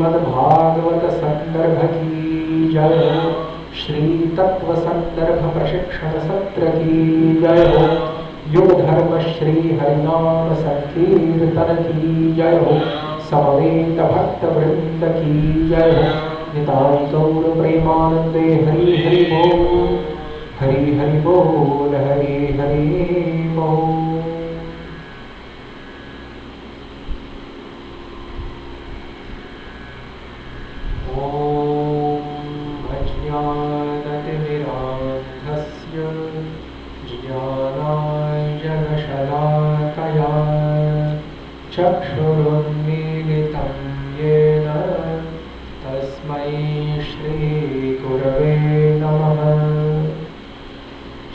श्रीमद्भागवत संदर्भ की जय हो। श्री तत्व संदर्भ प्रशिक्षण सत्र की जय हो। युग धर्म श्री हरिनाम संकीर्तन की जय हो। समवेत भक्त वृंद की जय हो। निताई गौर प्रेमानंदे हरि हरि बोल, हरि हरि बोल, हरि हरि बोल। चक्षुरुन्मीलितं येन तस्मै श्रीगुरवे नमः।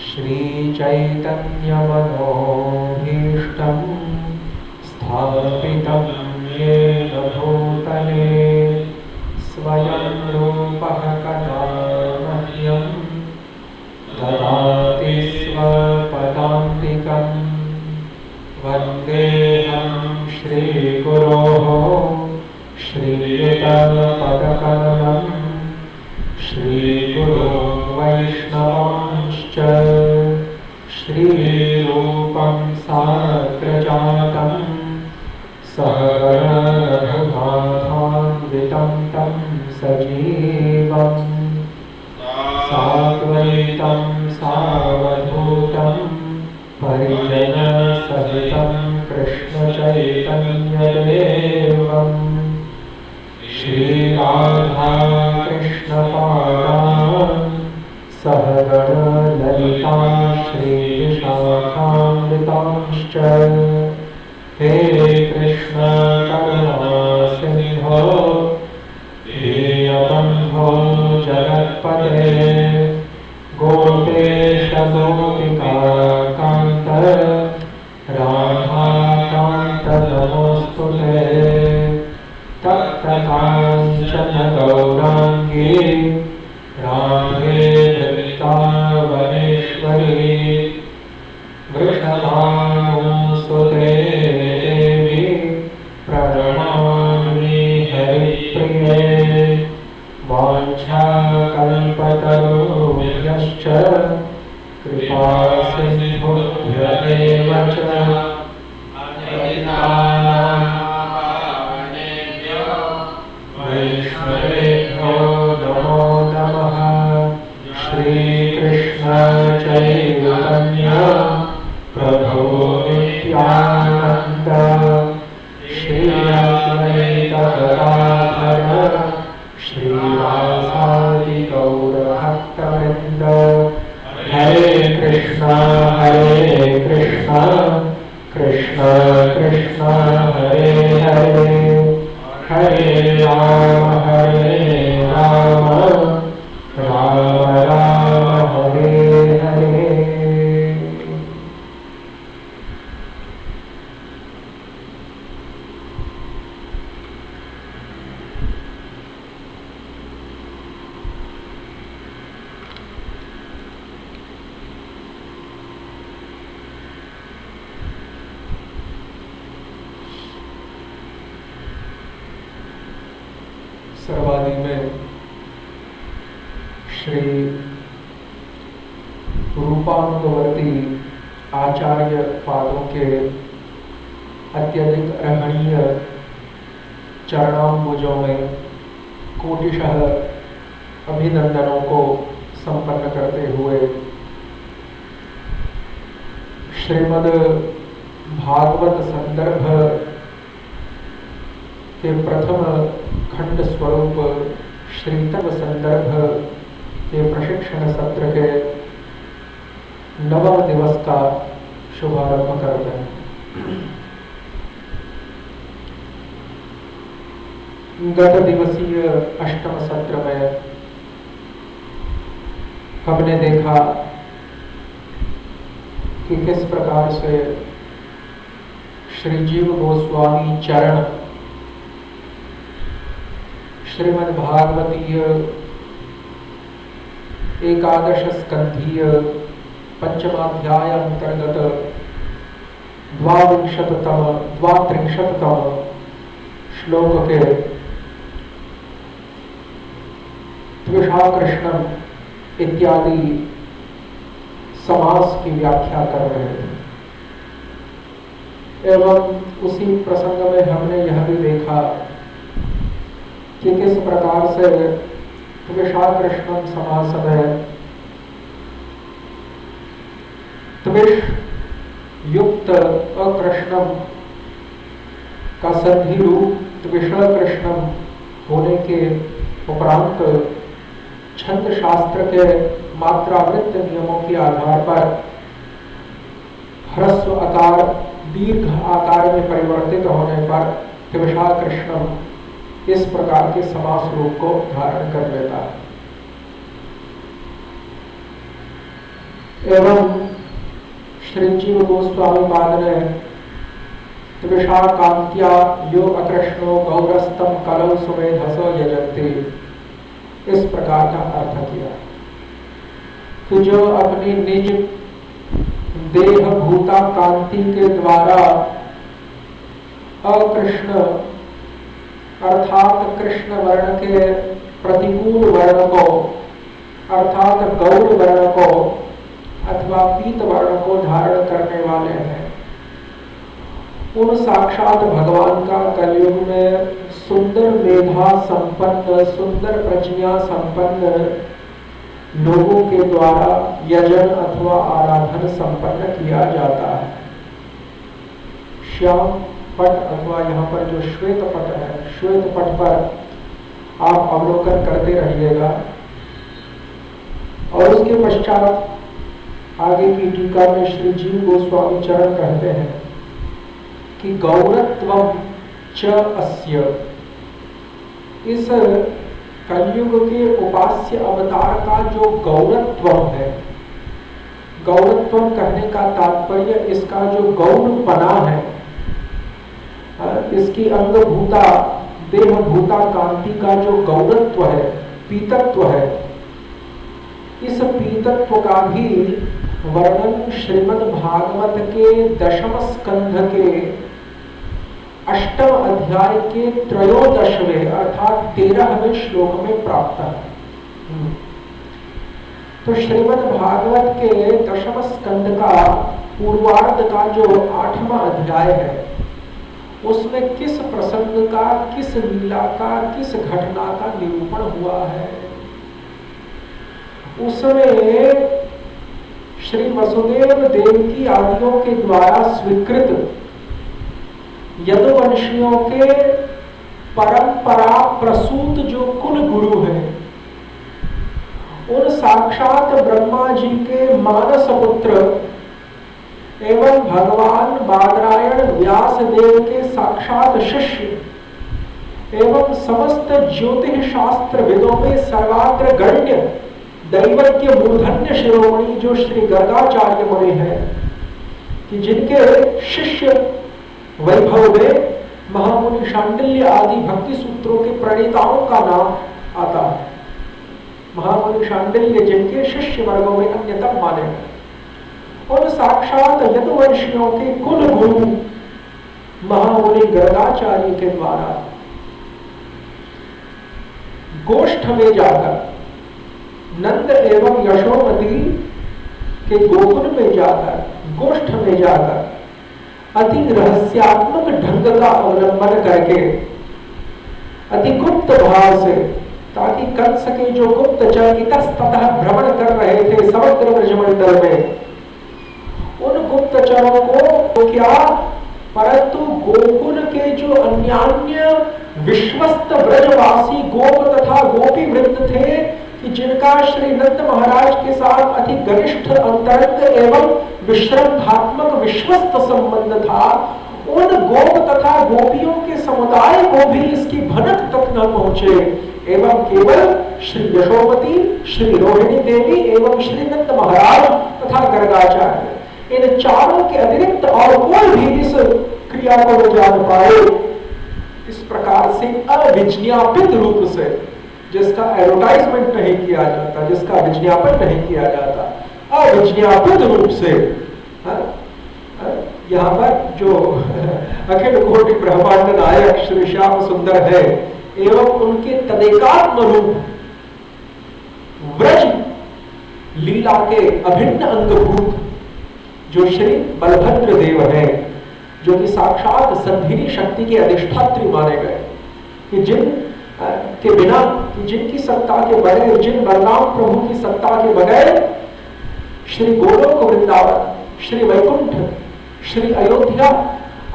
श्रीचैतन्यमनोभीष्टं स्थापितं येन भूतले स्वयं रूपः कदा मह्यं ददाति स्वपदान्तिकम्। वन्देऽहं श्रीगुरोः श्रीयुतपदकमलं श्रीगुरो वैष्णवांश्च श्रीरूपं साग्रजातं सहगणरघुनाथान्वितं तं सजीवं साद्वैतं सावधूतं परिजनसहितं कृष्णचैतन्यदेवं श्रीराधाकृष्णपादान् सहगणललिता श्रीविशाखान्वितांश्च। हे कृष्ण करुणा सिंहो दीनबन्धो जगत्पते गोपेश गोपिकान्त राधाकान्त नमोऽस्तुते। तप्तकाञ्चन गौराङ्गी राधे वृन्दावनेश्वरी वृषभानुसुते देवी प्रणमामि हरिप्रिये। वाञ्छाकल्पतरुभ्यश्च कृपा सिन्धुभ्य एव च वैष्णवेभ्यो नमो नमः। श्रीकृष्ण चैतन्य प्रभु नित्यानन्द श्री अद्वैत गदाधर श्रीवासादि गौरभक्तवृन्द। हरे कृष्ण कृष्ण कृष्ण हरे हरे, हरे राम राम राम हरे हरे। सर्वादि में श्री रूपानुगवर्ती आचार्य पादों के अत्यधिक रहणीय चरणाम्बुजों में कोटिशः अभिनंदनों को संपन्न करते हुए श्रीमद् भागवत संदर्भ के प्रथम खंड स्वरूप श्रीतत्व संदर्भ के प्रशिक्षण सत्र के 9वें दिवस का शुभारंभ करते हैं। गत दिवसीय अष्टम सत्र में हमने देखा कि किस प्रकार से श्री जीव गोस्वामी चरण श्रीमद् भागवतीय एकादश स्कंधीय पंचमाध्याय अंतर्गत द्वात्रिंशततम श्लोक के त्विषा कृष्णम इत्यादि समास की व्याख्या कर रहे थे। एवं उसी प्रसंग में हमने यह भी देखा कि किस प्रकार से त्विषा कृष्णम समास में त्विष युक्त अकृष्णम का संधि रूप त्विषा कृष्णम होने के उपरांत छंद शास्त्र के मात्रावृत्त नियमों के आधार पर ह्रस्व आकार दीर्घ आकार में परिवर्तित होने पर त्विषा कृष्णम इस प्रकार के समास रूप को धारण कर लेता है। एवं श्री जीव गोस्वामी पाद ने त्विषा कांत्या यो अकृष्णो गौरस्तम कलौ सुमेधसो यजन्ति इस प्रकार का अर्थ किया कि जो अपनी निज देह भूता कांति के द्वारा अकृष्ण अर्थात कृष्ण वर्ण के प्रतिकूल वर्ण को अर्थात गौर वर्ण को अथवा पीत वर्ण को धारण करने वाले हैं, उन साक्षात भगवान का कलयुग में सुंदर मेधा संपन्न सुंदर प्रज्ञा संपन्न लोगों के द्वारा यजन अथवा आराधन संपन्न किया जाता है। श्याम पट अथवा यहाँ पर जो श्वेत पट है, श्वेत पट पर आप अवलोकन करते रहिएगा। और उसके पश्चात आगे की टीका में श्री जीव गोस्वामी चरण कहते हैं कि गौरत्वम च अस्य, इस कलयुग के उपास्य अवतार का जो गौरत्वम है, गौरत्वम कहने का तात्पर्य इसका जो गौरपना है, इसकी अंगभूता देहभूता कांति का जो गौरत्व है, पीतत्व है, इस पीतत्व का भी वर्णन श्रीमद् भागवत के 10वें स्कंध के 8वें अध्याय के 13वें अर्थात 13वें श्लोक में प्राप्त है। तो श्रीमद् भागवत के 10वें स्कंद का पूर्वार्ध का जो 8वां अध्याय है, उसमें किस प्रसंग का, किस लीला का, किस घटना का निरूपण हुआ है, उसमें श्री वसुदेव देवकी आदियों के द्वारा स्वीकृत यदुवंशियों के परंपरा प्रसूत जो कुल गुरु हैं, उन साक्षात ब्रह्मा जी के मानस पुत्र एवं भगवान बादरायण व्यास देव के साक्षात शिष्य एवं समस्त ज्योतिष शास्त्र विदों में सर्वाग्र गण्य दैवज्ञ मूर्धन्य शिरोमणि जो श्री गर्गाचार्य मुनि हैं, कि जिनके शिष्य वैभव में महामुनि शांडिल्य आदि भक्ति सूत्रों के प्रणेताओं का नाम आता है। महामुनि शांडिल्य जिनके शिष्य वर्गों में अन्यतम माने हैं, उन साक्षात यदुवंशियों के कुल गुरु महामुनि गर्गाचार्य के द्वारा गोष्ठ में जाकर, नंद एवं यशोमती के गोकुल में जाकर, गोष्ठ में जाकर अति रहस्यात्मक ढंग का अवलंबन करके अति गुप्त भाव से, ताकि कंस के जो गुप्तचर इतस्ततः भ्रमण कर रहे थे समग्र ब्रजमंडल में, उन गुप्तचरों को क्या, परंतु गोकुल के जो अन्यान्य विश्वस्त ब्रजवासी गोप तथा गोपी वृंद थे, कि जिनका श्री नंद महाराज के साथ अति घनिष्ठ अंतरंग एवं विश्रद्धात्मक विश्वस्त संबंध था, उन गोप तथा गोपियों के समुदाय को भी इसकी भनक तक न पहुंचे, एवं केवल श्री यशोमती, श्री रोहिणी देवी एवं श्री नंद महाराज तथा गर्गाचार्य, इन चारों के अतिरिक्त और कोई भी इस क्रिया को न जान पाए। इस प्रकार से अविज्ञापित रूप से, जिसका एडवर्टाइजमेंट नहीं किया जाता, जिसका विज्ञापन नहीं किया जाता, अविज्ञापित रूप से यहाँ पर जो अखिल कोटि ब्रह्मांड नायक श्री श्याम सुंदर है, एवं उनके तदेकात्म रूप व्रज लीला के अभिन्न अंगभूत जो श्री बलभद्र देव है, जो कि साक्षात संधिनी शक्ति के अधिष्ठात्री माने गए, कि जिन के बिना, कि जिनकी सत्ता के बगैर, जिन बलराम प्रभु की सत्ता के बगैर श्री गोलोक वृंदावन, श्री वैकुंठ, श्री अयोध्या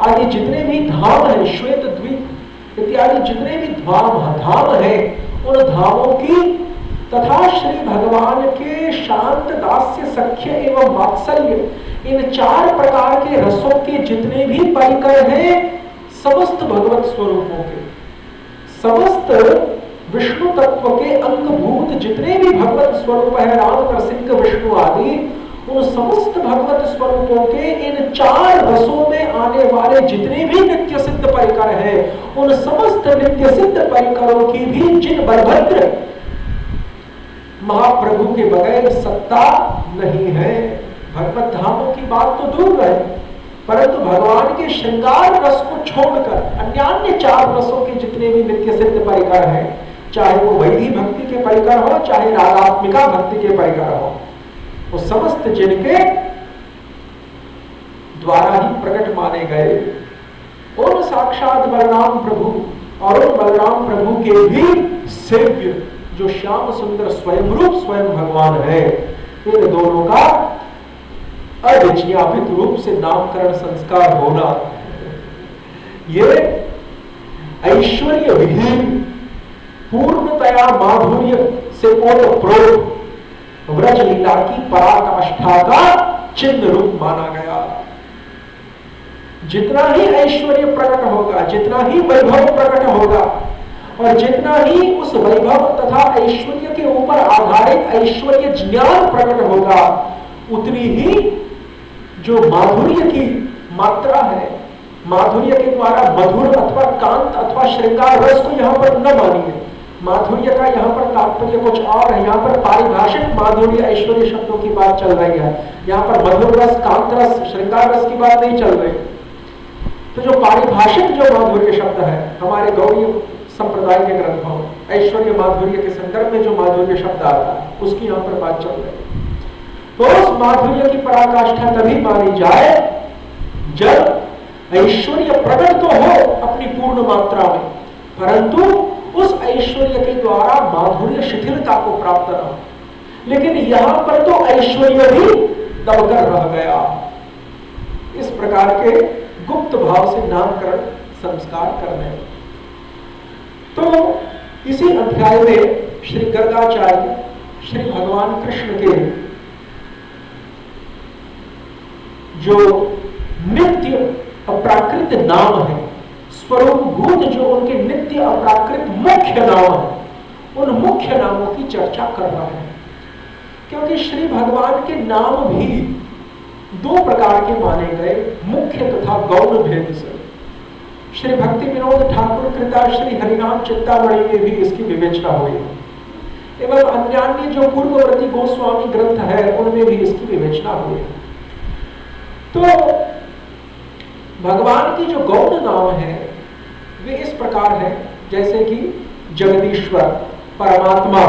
आदि जितने भी धाम है, श्वेत द्वीप इत्यादि जितने भी धाम है, उन धामों की तथा श्री भगवान के शांत दास्य सख्य एवं वात्सल्य, इन 4 प्रकार के रसों के जितने भी परिकर हैं, समस्त भगवत स्वरूपों के, समस्त विष्णु तत्व के अंगभूत जितने भी भगवत स्वरूप है, राम नरसिंह विष्णु आदि, उन समस्त भगवत स्वरूपों के इन 4 रसों में आने वाले जितने भी नित्य सिद्ध परिकर हैं, उन समस्त नित्य सिद्ध परिकरों की भी जिन बलभद्र महाप्रभु के बगैर सत्ता नहीं है। भगवत धामों की बात तो दूर रहे, परंतु भगवान के श्रृंगार रस को छोड़कर अन्य 4 रसों के जितने भी नित्य सिद्ध परिकर हैं, चाहे वो वैधी भक्ति के परिकर हो, चाहे रागात्मिका भक्ति के परिकर हो, वो समस्त जिनके द्वारा ही प्रकट माने गए, उन साक्षात बलराम प्रभु और उन बलराम प्रभु के भी सेव्य जो श्याम सुंदर स्वयं रूप स्वयं भगवान है, इन दोनों का अविज्ञापित रूप से नामकरण संस्कार होना, ये ऐश्वर्य विहीन पूर्णतया माधुर्य से ओतप्रोत व्रज लीला की पराकाष्ठा का चिन्ह रूप माना गया। जितना ही ऐश्वर्य प्रकट होगा, जितना ही वैभव प्रकट होगा, और जितना ही उस वैभव तथा ऐश्वर्य के ऊपर आधारित ऐश्वर्य ज्ञान प्रकट होगा, उतनी ही जो माधुर्य की मात्रा है, माधुर्य के द्वारा मधुर अथवा कांत अथवा श्रृंगार रस को यहाँ पर न मानिए। माधुर्य का यहाँ पर तात्पर्य कुछ और है। यहाँ पर पारिभाषिक माधुर्य ऐश्वर्य शब्दों की बात चल रही है। यहाँ पर मधुर रस, कांत रस, श्रृंगार रस की बात नहीं चल रही। तो जो पारिभाषिक जो माधुर्य शब्द है हमारे गौड़ी संप्रदाय के ग्रंथों, ऐश्वर्य माधुर्य के संदर्भ में जो माधुर्य शब्द आता है, उसकी यहाँ पर बात चल रही है। तो उस माधुर्य की पराकाष्ठा तभी मानी जाए जब ऐश्वर्य प्रकट तो हो अपनी पूर्ण मात्रा में, परंतु उस ऐश्वर्य के द्वारा माधुर्य शिथिलता को प्राप्त न हो। लेकिन यहां पर तो ऐश्वर्य भी दबकर रह गया। इस प्रकार के गुप्त भाव से नामकरण संस्कार करने। तो इसी अध्याय में श्री गर्गाचार्य श्री भगवान कृष्ण के जो नित्य अप्राकृत नाम है, स्वरूप भूत जो उनके नित्य अप्राकृत मुख्य नाम है, उन मुख्य नामों की चर्चा कर रहा है। क्योंकि श्री भगवान के नाम भी 2 प्रकार के माने गए, मुख्य तथा गौण भेद से। श्री भक्ति विनोद ठाकुर कृता श्री हरिनाम चिंतामणि में भी इसकी विवेचना हुई एवं अन्य जो पूर्ववर्ती गोस्वामी ग्रंथ है उनमें भी इसकी विवेचना हुई। तो भगवान की जो गौण नाम है वे इस प्रकार है, जैसे कि जगदीश्वर, परमात्मा,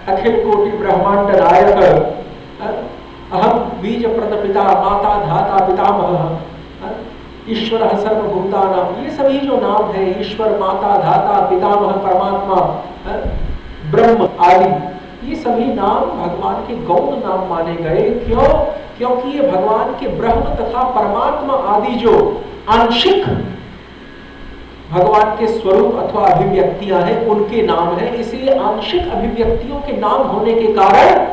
अखिल कोटि ब्रह्मांड नायक, अहम बीज प्रदपिता, माता धाता पितामह, ईश्वर सर्वभूतानां, ये सभी जो नाम है, ईश्वर, माता, धाता, पितामह, परमात्मा, ब्रह्म आदि, ये सभी नाम भगवान के गौण नाम माने गए। क्यों? क्योंकि ये भगवान के ब्रह्म तथा परमात्मा आदि जो आंशिक भगवान के स्वरूप अथवा अभिव्यक्तियां हैं उनके नाम है। इसलिए आंशिक अभिव्यक्तियों के नाम होने के कारण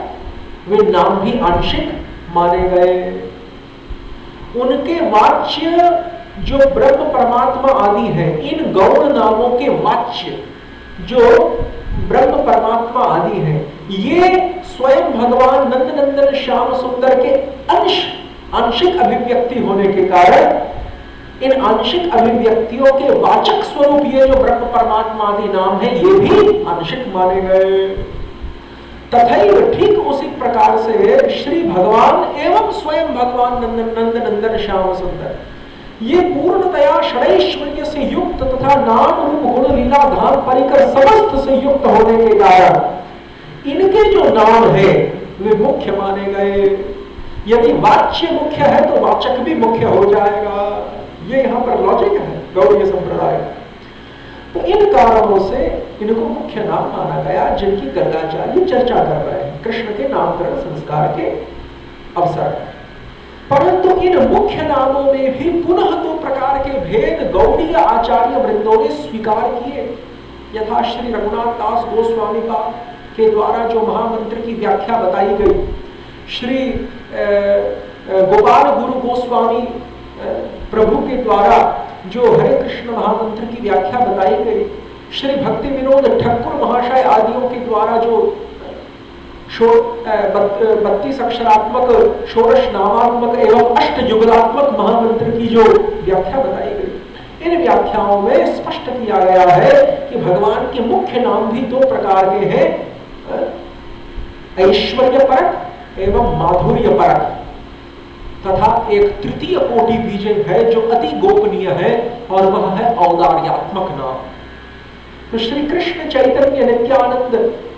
वे नाम भी आंशिक माने गए। उनके वाच्य जो ब्रह्म परमात्मा आदि है, इन गौण नामों के वाच्य जो ब्रह्म परमात्मा आदि है, ये स्वयं भगवान नंदनंदन श्याम सुंदर के आंशिक अभिव्यक्ति होने के कारण इन आंशिक अभिव्यक्तियों के वाचक स्वरूप ये जो ब्रह्म परमात्मा आदि नाम है ये भी आंशिक माने गए। तथैव ठीक उसी प्रकार से श्री भगवान एवं स्वयं भगवान नंदनंदन श्याम सुंदर ये पूर्णतया षडैश्वर्य से युक्त तथा नाम रूप गुण लीला धाम परिकर समस्त से युक्त होने के कारण इनके जो नाम है वे मुख्य माने गए। यदि वाच्य मुख्य है तो वाचक भी मुख्य हो जाएगा। ये यहाँ पर लॉजिक है गौड़ीय संप्रदाय का। तो इन कारणों से इनको मुख्य नाम माना गया, जिनकी गर्गाचार्य चर्चा कर रहे हैं कृष्ण के नामकरण संस्कार के अवसर। परंतु इन मुख्य नामों में भी पुनः दो प्रकार के भेद गौड़ीय आचार्य वृंदों ने स्वीकार किए। यथा श्री रघुनाथ दास गोस्वामी के द्वारा जो महामंत्र की व्याख्या बताई गई, श्री गोपाल गुरु गोस्वामी प्रभु के द्वारा जो हरे कृष्ण महामंत्र की व्याख्या बताई गई, श्री भक्ति विनोद ठाकुर महाशय आदियों के द्वारा जो 32 अक्षरात्मक षोडश नामात्मक एवं अष्ट युगलात्मक महामंत्र की जो व्याख्या बताई गई, इन व्याख्याओं में स्पष्ट किया गया है कि भगवान के मुख्य नाम भी दो प्रकार के हैं, ऐश्वर्य परक एवं माधुर्य परक, तथा एक तृतीय कोटि बीज है जो अति गोपनीय है और वह है औदार्यात्मक नाम। तो श्री कृष्ण चैतन्य नित्यानंद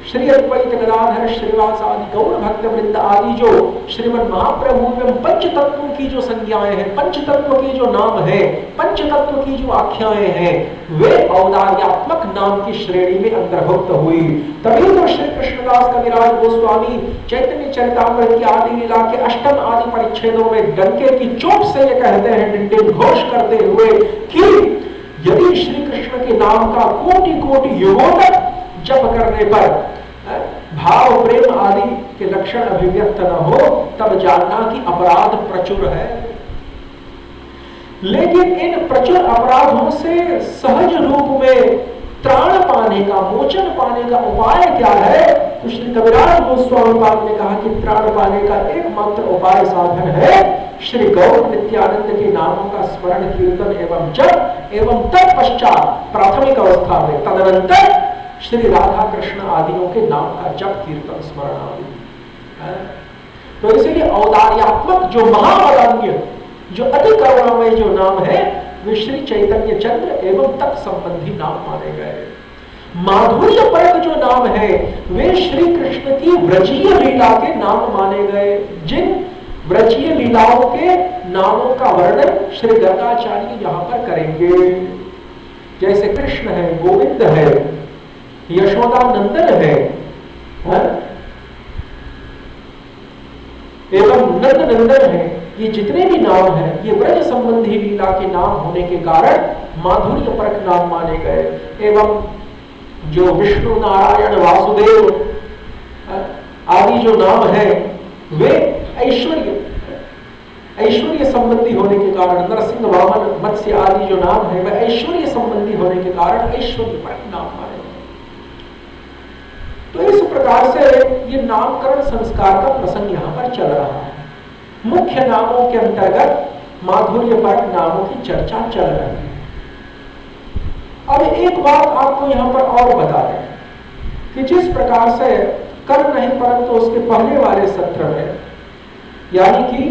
श्री अद्वैत गदाधर श्रीवास आदि गौर भक्त वृंद आदि जो श्रीमद् महाप्रभु एवं पंच तत्वों की जो संज्ञाएं हैं, पंच तत्व के जो नाम है, पंच तत्व की जो आख्याएं हैं, वे औदार्यात्मक नाम की श्रेणी में अंतर्भुक्त हुई। तभी तो श्री कृष्णदास कविराज गोस्वामी चैतन्य चरितामृत की आदि लीला के अष्टम आदि परिच्छेदों में डंके की चोट से ये कहते हैं, डिंडिम घोष करते हुए, कि यदि श्री कृष्ण के नाम का कोटि कोटि युगों तक जप करने पर भाव प्रेम आदि के लक्षण अभिव्यक्त न हो, तब जानना कि अपराध प्रचुर है। लेकिन इन प्रचुर अपराधों से सहज रूप में त्राण पाने का, मोचन पाने का उपाय क्या है? तो श्री कविराज गोस्वामी पाद ने कहा कि त्राण पाने का एकमात्र उपाय साधन है श्री गौर नित्यानंद के नामों का स्मरण कीर्तन एवं जप, एवं तत्पश्चात प्राथमिक अवस्था में तदनंतर श्री राधा कृष्ण आदियों के नाम का जप कीर्तन स्मरण आदि। तो इसीलिए औदार्यात्मक जो महावदान्य जो अति करुणामय जो नाम है, वे श्री चैतन्य चंद्र एवं तत्संबंधी नाम माने गए। माधुर्य परक जो नाम है, वे श्री कृष्ण की व्रजीय लीला के नाम माने गए। जिन व्रजीय लीलाओं के नामों का वर्णन श्री गर्गाचार्य यहाँ पर करेंगे। जैसे कृष्ण है, गोविंद है, यशोदा नंदन है, एवं नंद नंदन है, ये जितने भी नाम हैं, ये ब्रज संबंधी लीला के नाम होने के कारण माधुर्य परक नाम माने गए। एवं जो विष्णु नारायण वासुदेव आदि जो नाम है, वे ऐश्वर्य संबंधी होने के कारण, नरसिंह वामन मत्स्य आदि जो नाम है, वह ऐश्वर्य संबंधी होने के कारण ऐश्वर्य परक नाम माने गए। तो इस प्रकार से ये नामकरण संस्कार का प्रसंग यहाँ पर चल रहा है। मुख्य नामों के अंतर्गत माधुर्य परक नामों की चर्चा चल रही है। अब एक बात आपको यहाँ पर और बता दें कि जिस प्रकार से कल नहीं परंतु उसके पहले वाले सत्र में, यानी कि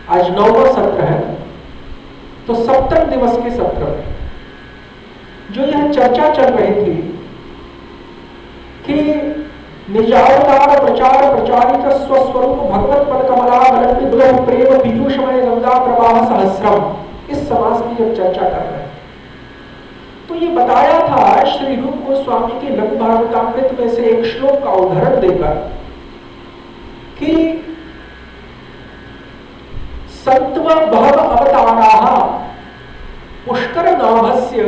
आज 9वां सत्र है, तो 7वें दिवस के सत्र में जो यह चर्चा चल रही थी कि निजावतार प्रचार प्रचारित स्वस्वरूप भगवत पद कमलावलंबित प्रेम पीयूषमय गंगा प्रवाह सहस्रम, इस समास की जब चर्चा कर रहे हैं तो ये बताया था श्री रूप गोस्वामी के लघु भागवतामृत में से एक श्लोक का उदाहरण देकर कि संत्व बहव अवताराः पुष्कर नाभस्य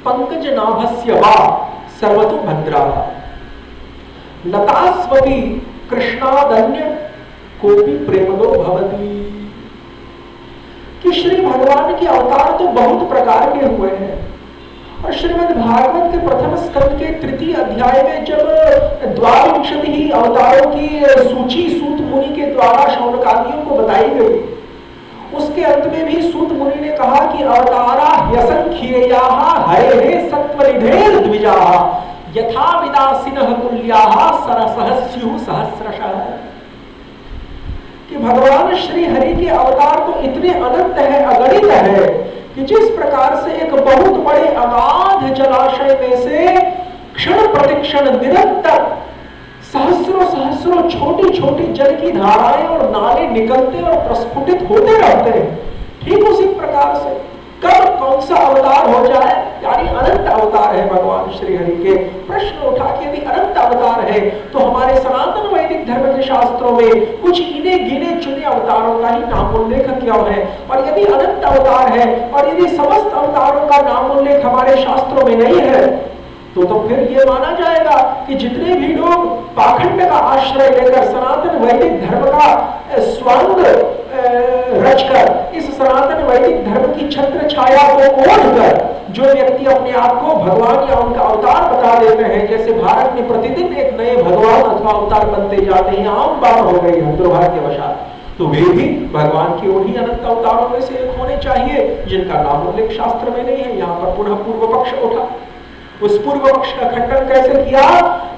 पंकज नाभस्य वा सर्वतो भद्राः लतास्वपि कृष्णादन्य कोपि प्रेमदो भवति। कि श्री भगवान के अवतार तो बहुत प्रकार के हुए हैं, और श्रीमद् भागवत के प्रथम स्कंद के 3 अध्याय में जब 22 ही अवतारों की सूची सूत मुनि के द्वारा शौनकादियों को बताई गई, उसके अंत में भी सूत मुनि ने कहा कि अवतारा ह्यसंख्येयाः हरेः सत्वनिधेर द्विजाः यथा विदासिनः तुल्याः सरसः स्युः सहस्रशः। कि भगवान श्री हरि के अवतार तो इतने अनंत है, अगणित है, कि जिस प्रकार से एक बहुत बड़े अगाध जलाशय में से क्षण प्रतिक्षण निरंतर सहस्रों सहस्रों छोटी छोटी जल की धाराएं और नाले निकलते और प्रस्फुटित होते रहते हैं। ठीक उसी प्रकार से कब कौन सा अवतार हो जाए, यानी अनंत अवतार है भगवान श्री हरि के। प्रश्न उठा कि यदि अनंत अवतार है तो हमारे सनातन वैदिक धर्म के शास्त्रों में कुछ इने गिने चुने अवतारों का ही नाम उल्लेख क्यों है? और यदि अनंत अवतार है और यदि समस्त अवतारों का नाम उल्लेख हमारे शास्त्रों में नहीं है तो फिर ये माना जाएगा कि जितने भी लोग पाखंड का आश्रय लेकर सनातन वैदिक धर्म का स्वांग रचकर इस सनातन वैदिक धर्म की छत्र छाया को ओढ़कर जो व्यक्ति अपने आप को भगवान या उनका अवतार बता देते हैं, जैसे भारत में प्रतिदिन एक नए भगवान अथवा अवतार बनते जाते हैं, आम बात हो गई है दुर्भाग्यवशात, तो वे भी भगवान के उन्हीं अनंत अवतारों में से एक होने चाहिए जिनका नाम उल्लेख शास्त्र में नहीं है। यहाँ पर पुनः पूर्व पक्ष उठा। उस पूर्व पक्ष का खंडन कैसे किया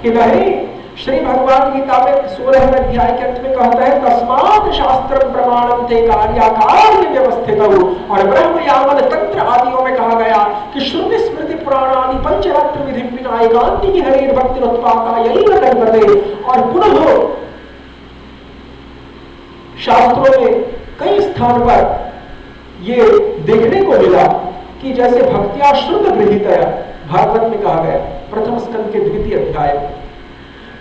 कि नहीं, श्री भगवान गीता में 16वें अध्याय के अंत में कहता है तस्मात् शास्त्रम प्रमाणम ते कार्याकार्य व्यवस्थित हो। और ब्रह्म यावन तंत्र आदियों में कहा गया कि श्रुति स्मृति पुराण आदि पंचरात्र विधि बिना एकांतिकी हरि भक्ति उत्पाता यही कल्पते। और पुनः शास्त्रों में कई स्थान पर ये देखने को मिला कि जैसे भक्त्या श्रुत गृहीतया भागवत में कहा गया प्रथम स्कंद के द्वितीय अध्याय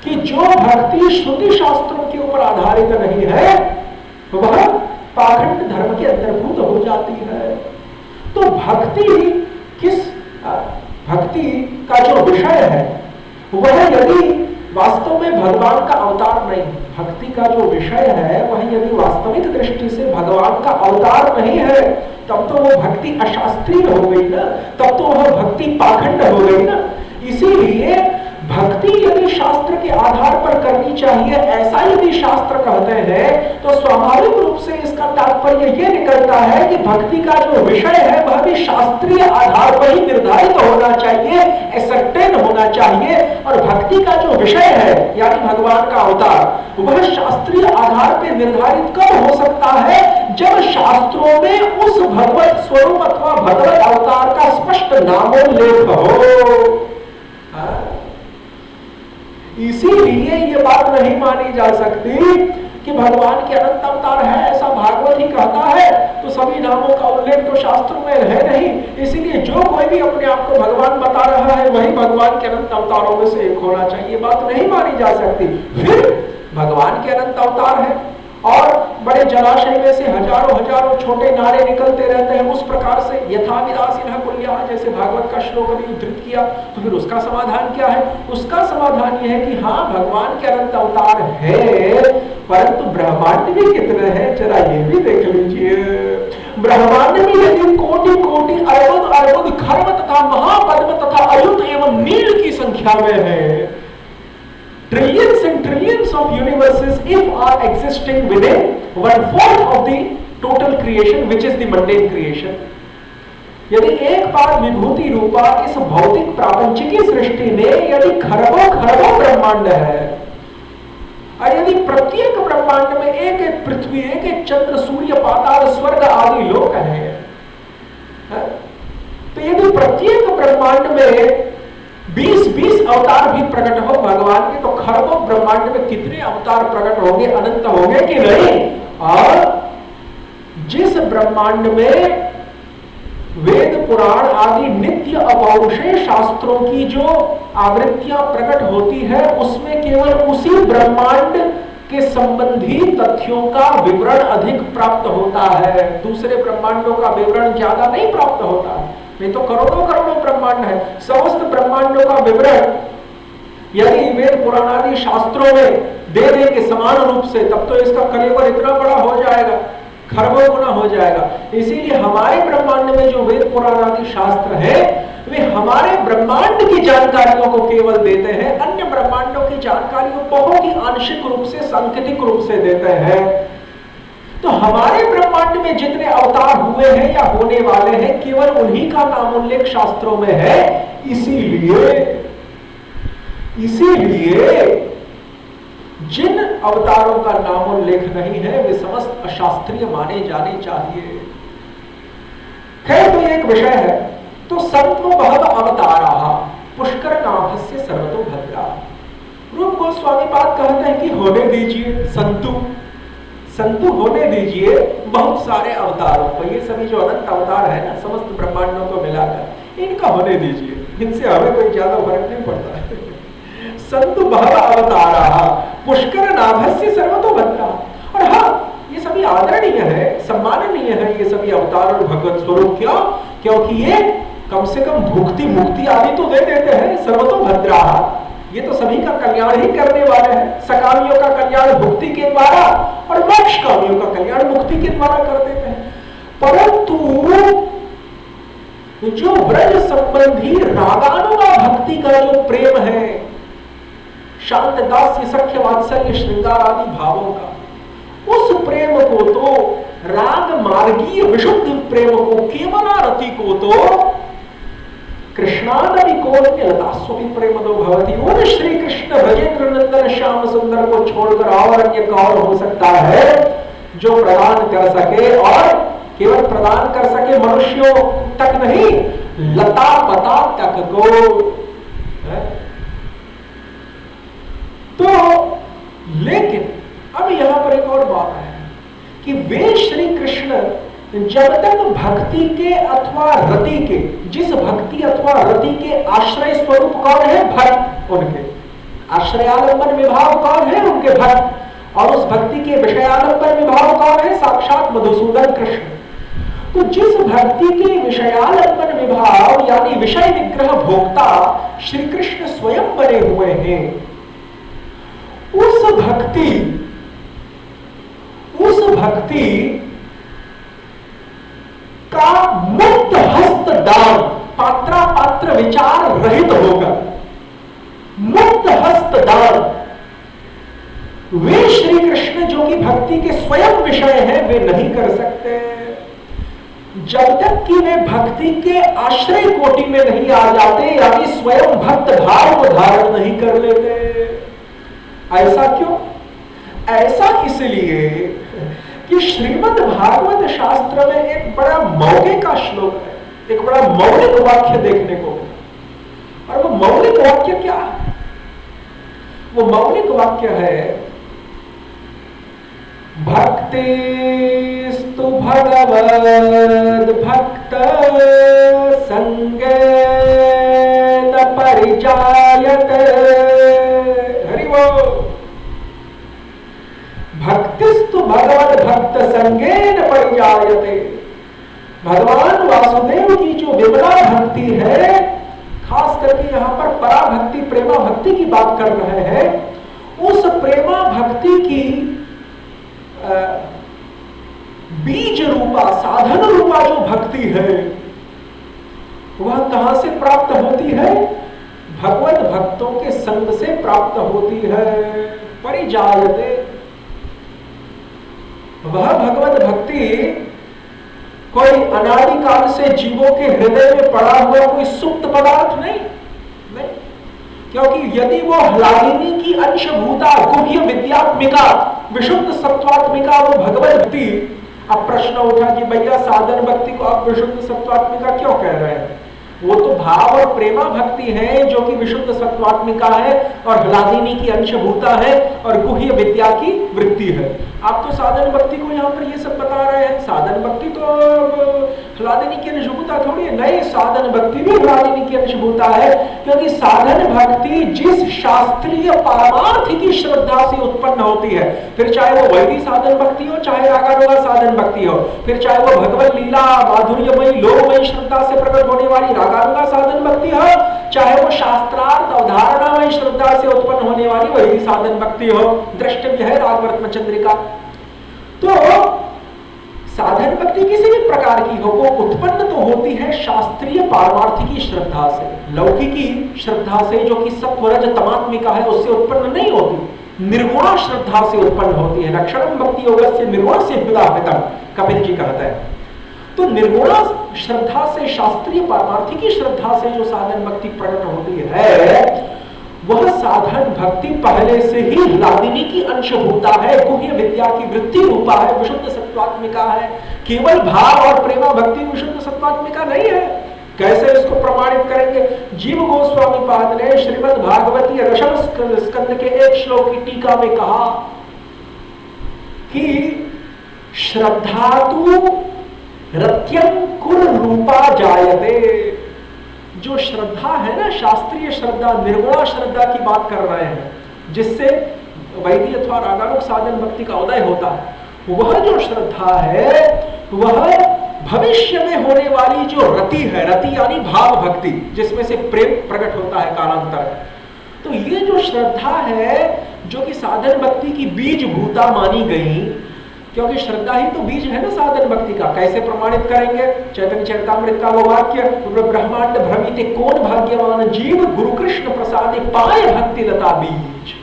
कि जो भक्ति श्रुति शास्त्रों के ऊपर आधारित नहीं है वह पाखंड धर्म के अंतर्भूत हो जाती है। तो भक्ति का जो विषय है वह यदि वास्तव में भगवान का अवतार नहीं, भक्ति का जो विषय है वह यदि वास्तविक दृष्टि से भगवान का अवतार नहीं है तब तो वो भक्ति अशास्त्रीय हो गई ना, तब तो वह भक्ति पाखंड हो गई ना। इसीलिए भक्ति यदि शास्त्र के आधार पर करनी चाहिए ऐसा यदि शास्त्र कहते हैं तो स्वाभाविक रूप से इसका तात्पर्य यह निकलता है कि भक्ति का जो विषय है वह भी शास्त्रीय आधार पर ही निर्धारित होना चाहिए, एसर्टेन होना चाहिए। और भक्ति का जो विषय है यानी भगवान का अवतार वह शास्त्रीय आधार पर निर्धारित कब हो सकता है? जब शास्त्रों में उस भगवत स्वरूप अथवा भगवत अवतार का स्पष्ट नामोल्लेख हो। इसीलिए ये बात नहीं मानी जा सकती कि भगवान के अनंत अवतार है ऐसा भागवत ही कहता है तो सभी नामों का उल्लेख तो शास्त्रों में है नहीं, इसीलिए जो कोई भी अपने आप को भगवान बता रहा है वही भगवान के अनंत अवतारों में से एक होना चाहिए, बात नहीं मानी जा सकती। फिर भगवान के अनंत अवतार है और बड़े जलाशय में से हजारों हजारों छोटे नारे निकलते रहते हैं, उस प्रकार से यथा विदासीनः कुल्यः जैसे भागवत का श्लोक अभी उद्धृत किया, तो फिर उसका समाधान क्या है? उसका समाधान यह है कि हाँ भगवान के अनंत अवतार है, परंतु ब्रह्मांड भी कितने हैं जरा ये भी देख लीजिए। ब्रह्मांड में यदि कोटि कोटि अरबुद अरबुद खर्व तथा महापद्म तथा अयुत एवं नील की संख्या में है, trillions and trillions of universes if are existing within 1/4 of the total creation which is the mundane creation। यदि एक बार विभूति रूपा इस भौतिक प्रापंचिकी सृष्टि में यदि खरबों खरबों ब्रह्मांड है और यदि प्रत्येक ब्रह्मांड में एक एक पृथ्वी एक एक चंद्र सूर्य पाताल स्वर्ग आदि लोक है, तो यदि प्रत्येक ब्रह्मांड में 20-20 अवतार भी प्रकट हो भगवान के, तो खरबों ब्रह्मांड में कितने अवतार प्रकट होंगे, अनंत होंगे कि नहीं? और जिस ब्रह्मांड में वेद पुराण आदि नित्य अपौरुषेय शास्त्रों की जो आवृत्तियां प्रकट होती है उसमें केवल उसी ब्रह्मांड के संबंधी तथ्यों का विवरण अधिक प्राप्त होता है, दूसरे ब्रह्मांडों का विवरण ज्यादा नहीं प्राप्त होता है। नहीं तो करोड़ों करोड़ों ब्रह्मांड है, समस्त ब्रह्मांडों का विवरण यदि वेद पुराण आदि शास्त्रों में दे देंगे समान रूप से तब तो इसका कलेवर इतना बड़ा हो जाएगा, खरबों गुना हो जाएगा। इसीलिए हमारे ब्रह्मांड में जो वेद पुराण आदि शास्त्र है वे हमारे ब्रह्मांड की जानकारियों को केवल देते हैं, अन्य ब्रह्मांडों की जानकारियों बहुत ही आंशिक रूप से सांकेतिक रूप से देते हैं। तो हमारे ब्रह्मांड में जितने अवतार हुए हैं या होने वाले हैं केवल उन्हीं का नामोल्लेख शास्त्रों में है। इसीलिए जिन अवतारों का नामोल्लेख नहीं है वे समस्त अशास्त्रीय माने जाने चाहिए। खैर तो एक विषय है। तो सत्व बहव अवताराः पुष्कर नाभस्य सर्वतो भद्रः। दीजिए, संतु होने दीजिए बहुत सारे अवतारों को। ये सभी जो अनंत अवतार है ना, समस्त ब्रह्मांडों को मिलाकर, इनका होने दीजिए, इनसे हमें कोई ज्यादा फर्क नहीं पड़ता है। संतु बहव अवतारा पुष्कर नाभस्य सर्वतो भद्रा। और हाँ, ये सभी आदरणीय है, सम्माननीय है ये सभी अवतार और भगवत स्वरूप। क्यों? क्योंकि ये कम से कम भुक्ति मुक्ति आदि तो दे देते हैं। सर्वतो भद्रा, ये तो सभी का कल्याण ही करने वाले हैं। सकामियों का कल्याण भुक्ति के द्वारा और मोक्ष कामियों का कल्याण मुक्ति के द्वारा कर देते हैं। परंतु जो व्रज संबंधी रागानुगा भक्ति का जो प्रेम है, शांत दास्य सख्य वात्सल्य श्रृंगार आदि भावों का, उस प्रेम को तो, राग मार्गीय विशुद्ध प्रेम को, केवलारति को तो कृष्णादि कोन्यलतास्वपि प्रेमदो भवति। उन श्री कृष्ण ब्रजेंद्र नंदन श्याम सुंदर को छोड़कर और अन्य कौन हो सकता है जो प्रदान कर सके, और केवल प्रदान कर सके मनुष्यों तक नहीं, लता पता तक को। तो लेकिन अब यहां पर एक और बात है कि वे श्री कृष्ण जब तक भक्ति के अथवा रति के, जिस भक्ति अथवा रति के आश्रय स्वरूप कौन है? भक्त। उनके आश्रयालंबन विभाव कौन है? उनके भक्त। और उस भक्ति के विषयालंबन विभाव कौन है? साक्षात मधुसूदन कृष्ण। तो जिस भक्ति के विषयालंबन विभाव यानी विषय विग्रह भोक्ता श्री कृष्ण स्वयं बने हुए हैं, उस भक्ति का मुक्त हस्त दान, पात्रा पात्र विचार रहित होगा, मुक्त हस्त दान वे श्री कृष्ण जो कि भक्ति के स्वयं विषय है, वे नहीं कर सकते जब तक कि वे भक्ति के आश्रय कोटि में नहीं आ जाते, यानी स्वयं भक्त भाव को धारण नहीं कर लेते। ऐसा क्यों? ऐसा इसलिए कि श्रीमद् भागवत शास्त्र में एक बड़ा मौके का श्लोक है, एक बड़ा मौलिक वाक्य देखने को। और वो मौलिक वाक्य क्या है? वो मौलिक वाक्य है, भक्तिस्तु भगवद् भक्त संगेन परिजायते। हरि बोल। भक्तिस्तु भगवद् भक्त संगेन परिजायते। भगवान वासुदेव की जो विमला भक्ति है, खास करके यहाँ पर पराभक्ति प्रेमा भक्ति की बात कर रहे हैं, उस प्रेमा भक्ति की बीज रूपा साधन रूपा जो भक्ति है, वह कहां से प्राप्त होती है? भगवत भक्तों के संग से प्राप्त होती है। परिजायते, वह भगवत भक्ति कोई अनादिकाल से जीवों के हृदय में पड़ा हुआ कोई सुप्त पदार्थ नहीं, क्योंकि यदि वो ह्लादिनी की अंशभूता गुह्य विद्यात्मिका विशुद्ध सत्वात्मिका वो भगवत भक्ति, अब प्रश्न उठा कि भैया साधन भक्ति को आप विशुद्ध सत्वात्मिका क्यों कह रहे हैं? वो तो भाव और प्रेमा भक्ति है जो कि विशुद्ध सत्वात्मिका है और ह्लादिनी की अंशभूता है और गुह्य विद्या की वृत्ति है। आप तो साधन भक्ति को यहाँ पर ये सब बता रहे हैं, साधन भक्ति तो ह्लादिनी की अंशभूता थोड़ी है। नहीं, साधन भक्ति भी ह्लादिनी की अंशभूता है, क्योंकि साधन भक्ति जिस शास्त्रीय पारमार्थिकी श्रद्धा से उत्पन्न होती है, फिर चाहे वो वैदिक साधन भक्ति हो, चाहे रागानुगा साधन भक्ति हो, फिर चाहे वो भगवत लीला माधुर्यमयी लोकमयी श्रद्धा से प्रकट होने वाली रागानुगा साधन भक्ति हो, चाहे वो शास्त्रार्थ अवधारणामयी श्रद्धा से उत्पन्न होने वाली वैदिक साधन भक्ति हो। द्रष्टव्य है रागवर्त्म चंद्रिका। तो साधन भक्ति किसी भी प्रकार की हो, वो उत्पन्न तो होती है शास्त्रीय पारमार्थिकी श्रद्धा से, लौकिकी श्रद्धा से जो कि सत्वरज तमात्मिका है उससे उत्पन्न नहीं होती, निर्गुणा श्रद्धा से उत्पन्न होती है। लक्षणम भक्ति योगस्य निर्गुण से विदाहितम, कपिल जी कहते हैं। तो निर्गुणा श्रद्धा से, शास्त्रीय पारमार्थिकी श्रद्धा से जो साधन भक्ति प्रकट होती है, वह साधन भक्ति पहले से ही ह्लादिनी की अंशभूता है, गुह्य विद्या की वृत्ति रूपा है, विशुद्ध सत्वात्मिका है। केवल भाव और प्रेमा भक्ति विशुद्ध सत्वात्मिका नहीं है। कैसे इसको प्रमाणित करेंगे? जीव गोस्वामी पाद ने श्रीमद् भागवती दशम स्कंद के एक श्लोक की टीका में कहा, कि श्रद्धातु रत्यंकुर रूपा जायते। जो श्रद्धा है ना, शास्त्रीय श्रद्धा, निर्गुणा श्रद्धा की बात कर रहे हैं, जिससे वैदिक अथवा रागानुग साधन भक्ति का उदय होता है, वह जो श्रद्धा है वह भविष्य में होने वाली जो रति है, रति यानी भाव भक्ति, जिसमें से प्रेम प्रकट होता है कालांतर में। तो ये जो श्रद्धा है जो कि साधन भक्ति की बीज भूता मानी गई, क्योंकि श्रद्धा ही तो बीज है ना साधन भक्ति का। कैसे प्रमाणित करेंगे? चैतन्य चरितामृत का वो वाक्य, ब्रह्मांड भ्रमिते कौन भाग्यवान जीव, गुरु कृष्ण प्रसादे पाए भक्ति लता बीज।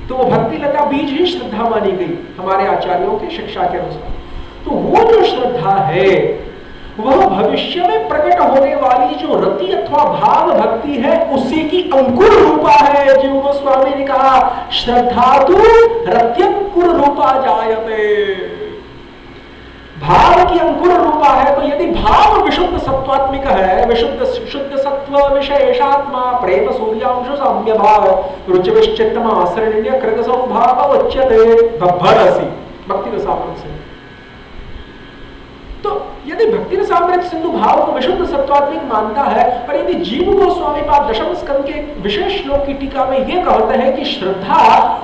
तो वो भक्ति लता बीज ही श्रद्धा मानी गई हमारे आचार्यों की शिक्षा के अनुसार। तो वो जो श्रद्धा है वह भविष्य में प्रकट होने वाली जो रति अथवा भाव भक्ति है उसी की अंकुर रूपा है। जीव गोस्वामी ने कहा श्रद्धा तो रत्यंकुर रूपा जायते, भाव की अंकुर रूपा है। तो यदि भाव विशुद्ध सत्वात्मिक है, विशुद्ध शुद्ध सत्व विशेषात्मा प्रेम सूर्यांश साम्य भाव रुचि विश्चित्तम आश्रण्य कृत स्वभाव उच्यते भरसी भक्ति रसामृत सिंधु। तो यदि भक्ति रसामृत सिंधु भाव को विशुद्ध सत्वात्मिक मानता है, और यदि जीव गोस्वामी पाद दशम स्कंद के विशेष श्लोक की टीका में यह कहते हैं कि श्रद्धा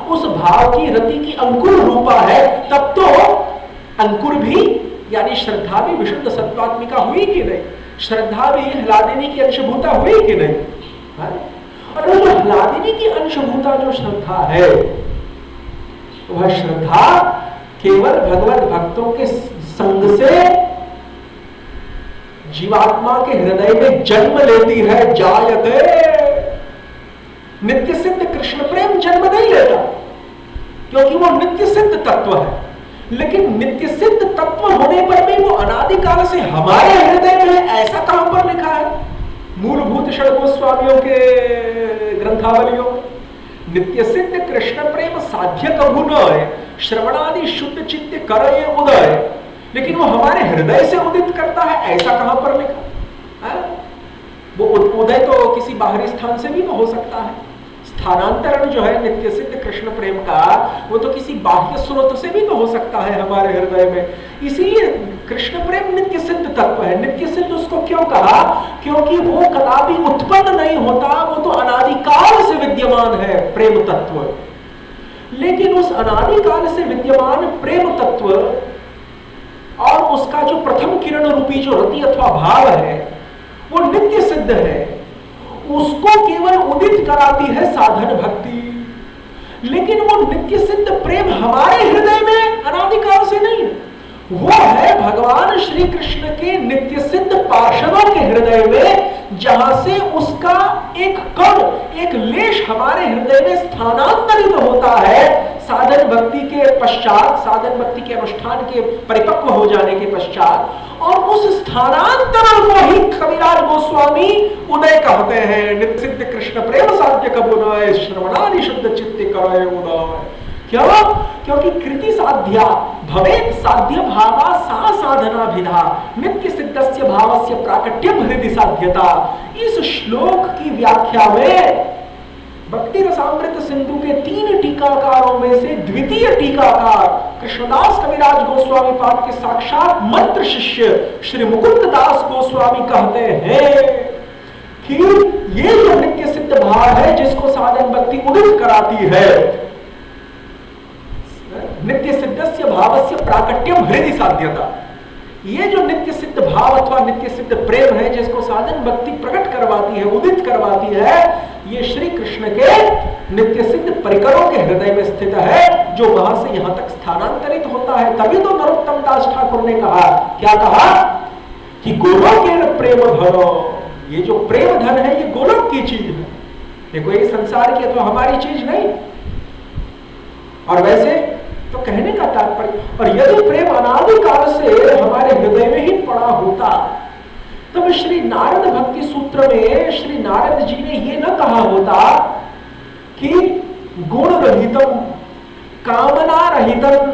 उस भाव की रति की अंकुर रूपा है, तब तो अंकुर भी यानी श्रद्धा भी विशुद्ध सत्वात्मिका हुई कि नहीं? श्रद्धा भी ह्लादिनी की अंशभूता हुई कि नहीं? और वो जो ह्लादिनी की अंशभूता जो श्रद्धा है, वह श्रद्धा केवल भगवत भक्तों के संग से जीवात्मा के हृदय में जन्म लेती है, जायते। नित्य सिद्ध कृष्ण प्रेम जन्म नहीं लेता, क्योंकि वो नित्य सिद्ध तत्व है। लेकिन नित्य सिद्ध तत्व होने पर भी वो अनादिकाल से हमारे हृदय में, ऐसा कहां पर लिखा है? मूलभूत षड गोस्वामियों के ग्रंथावलियों में नित्य सिद्ध कृष्ण प्रेम साध्य कभू न श्रवणादि शुद्ध चित्त करे उदय, लेकिन वो हमारे हृदय से उदित करता है, ऐसा कहां पर लिखा है? वो उदय तो किसी बाहरी स्थान से भी तो हो सकता है। स्थानांतरण जो है नित्य सिद्ध कृष्ण प्रेम का, वो तो किसी बाह्य स्रोत से भी तो हो सकता है हमारे हृदय में। इसीलिए कृष्ण प्रेम नित्य सिद्ध तत्व है। नित्य सिद्ध उसको क्यों कहा? क्योंकि वो कदापि उत्पन्न नहीं होता, वो तो अनादिकाल से विद्यमान है प्रेम तत्व। लेकिन उस अनादिकाल से विद्यमान प्रेम तत्व और उसका जो प्रथम किरण रूपी जो रति अथवा भाव है, वो नित्य सिद्ध है। उसको केवल उदित कराती है साधन भक्ति, लेकिन वो नित्य सिद्ध प्रेम हमारे हृदय में अनादिकाल से नहीं है। वो है भगवान श्री कृष्ण के नित्य सिद्ध पार्षदों के हृदय में, जहां से उसका एक कण, एक लेश हमारे हृदय में स्थानांतरित होता है साधन भक्ति के पश्चात, साधन भक्ति के अनुष्ठान के परिपक्व हो जाने के पश्चात। और उस स्थानांतरण को ही कविराज गोस्वामी उदय कहते हैं। नित्य सिद्ध कृष्ण प्रेम साध्य कबू न श्रवणादि शुद्ध चित्त करे उदय। क्यों? क्योंकि कृति साध्या भवेत साध्य भावा सा साधना विधा नित्य सिद्धस्य भावस्य प्राकट्यम हृदि साध्यता। इस श्लोक की व्याख्या में भक्ति रसामृत सिंधु के 3 टीकाकारों में से द्वितीय टीकाकार कृष्णदास कविराज गोस्वामी पाद के साक्षात मंत्र शिष्य श्री मुकुंद दास गोस्वामी कहते हैं कि ये जो नित्य सिद्ध भाव है जिसको साधन भक्ति उदित कराती है, नित्य सिद्धस्य भावस्य प्राकट्यम हृदय साध्यता, ये जो नित्य सिद्ध भाव अथवा नित्य सिद्ध प्रेम है जिसको साधन भक्ति प्रकट करवाती है, उदित करवाती है, ये श्री कृष्ण के नित्य सिद्ध परिकरों के हृदय में स्थित है, जो वहां से यहां तक स्थानांतरित होता है। तभी तो नरोत्तम दास ठाकुर ने कहा, क्या कहा? कि गोलोक के प्रेम धनो, ये जो प्रेम धन है ये गोलोक की चीज है, ये कोई संसार की अथवा हमारी चीज नहीं। और वैसे तो कहने का तात्पर्य, और यदि प्रेम अनादिकाल से हमारे हृदय में ही पड़ा होता, तब श्री नारद भक्ति सूत्र में श्री नारद जी ने यह न कहा होता कि गुण रहितम कामना रहितम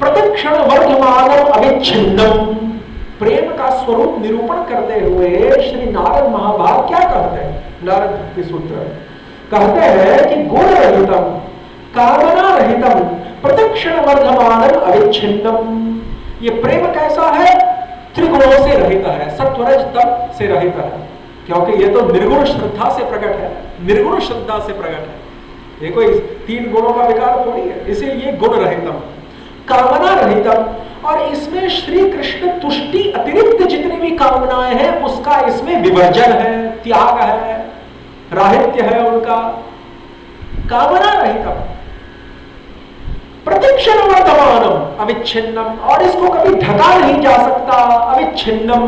प्रतिक्षण वर्धमानम अविच्छिन्नम। प्रेम का स्वरूप निरूपण करते हुए श्री नारद महाभाग क्या कहते हैं? नारद भक्ति सूत्र कहते हैं कि गुण रहितम कामना रहितम प्रत्यक्षण वर्धमानम अविच्छिन्नम। ये प्रेम कैसा है? त्रिगुणों से रहित है, सत्वरज तम से रहित है, क्योंकि ये तो निर्गुण श्रद्धा से प्रकट है, निर्गुण श्रद्धा से प्रकट है। ये कोई तीन गुणों का विकार थोड़ी है, इसीलिए गुण रहितम, कामना रहितम। और इसमें श्री कृष्ण तुष्टि अतिरिक्त जितनी भी कामनाएं हैं उसका इसमें विवर्जन है, त्याग है, राहित्य है उनका, कामना रहितम। प्रतिक्षण वर्तमानम अविच्छिन्नम, और इसको कभी ढका नहीं जा सकता, अविच्छिन्नम,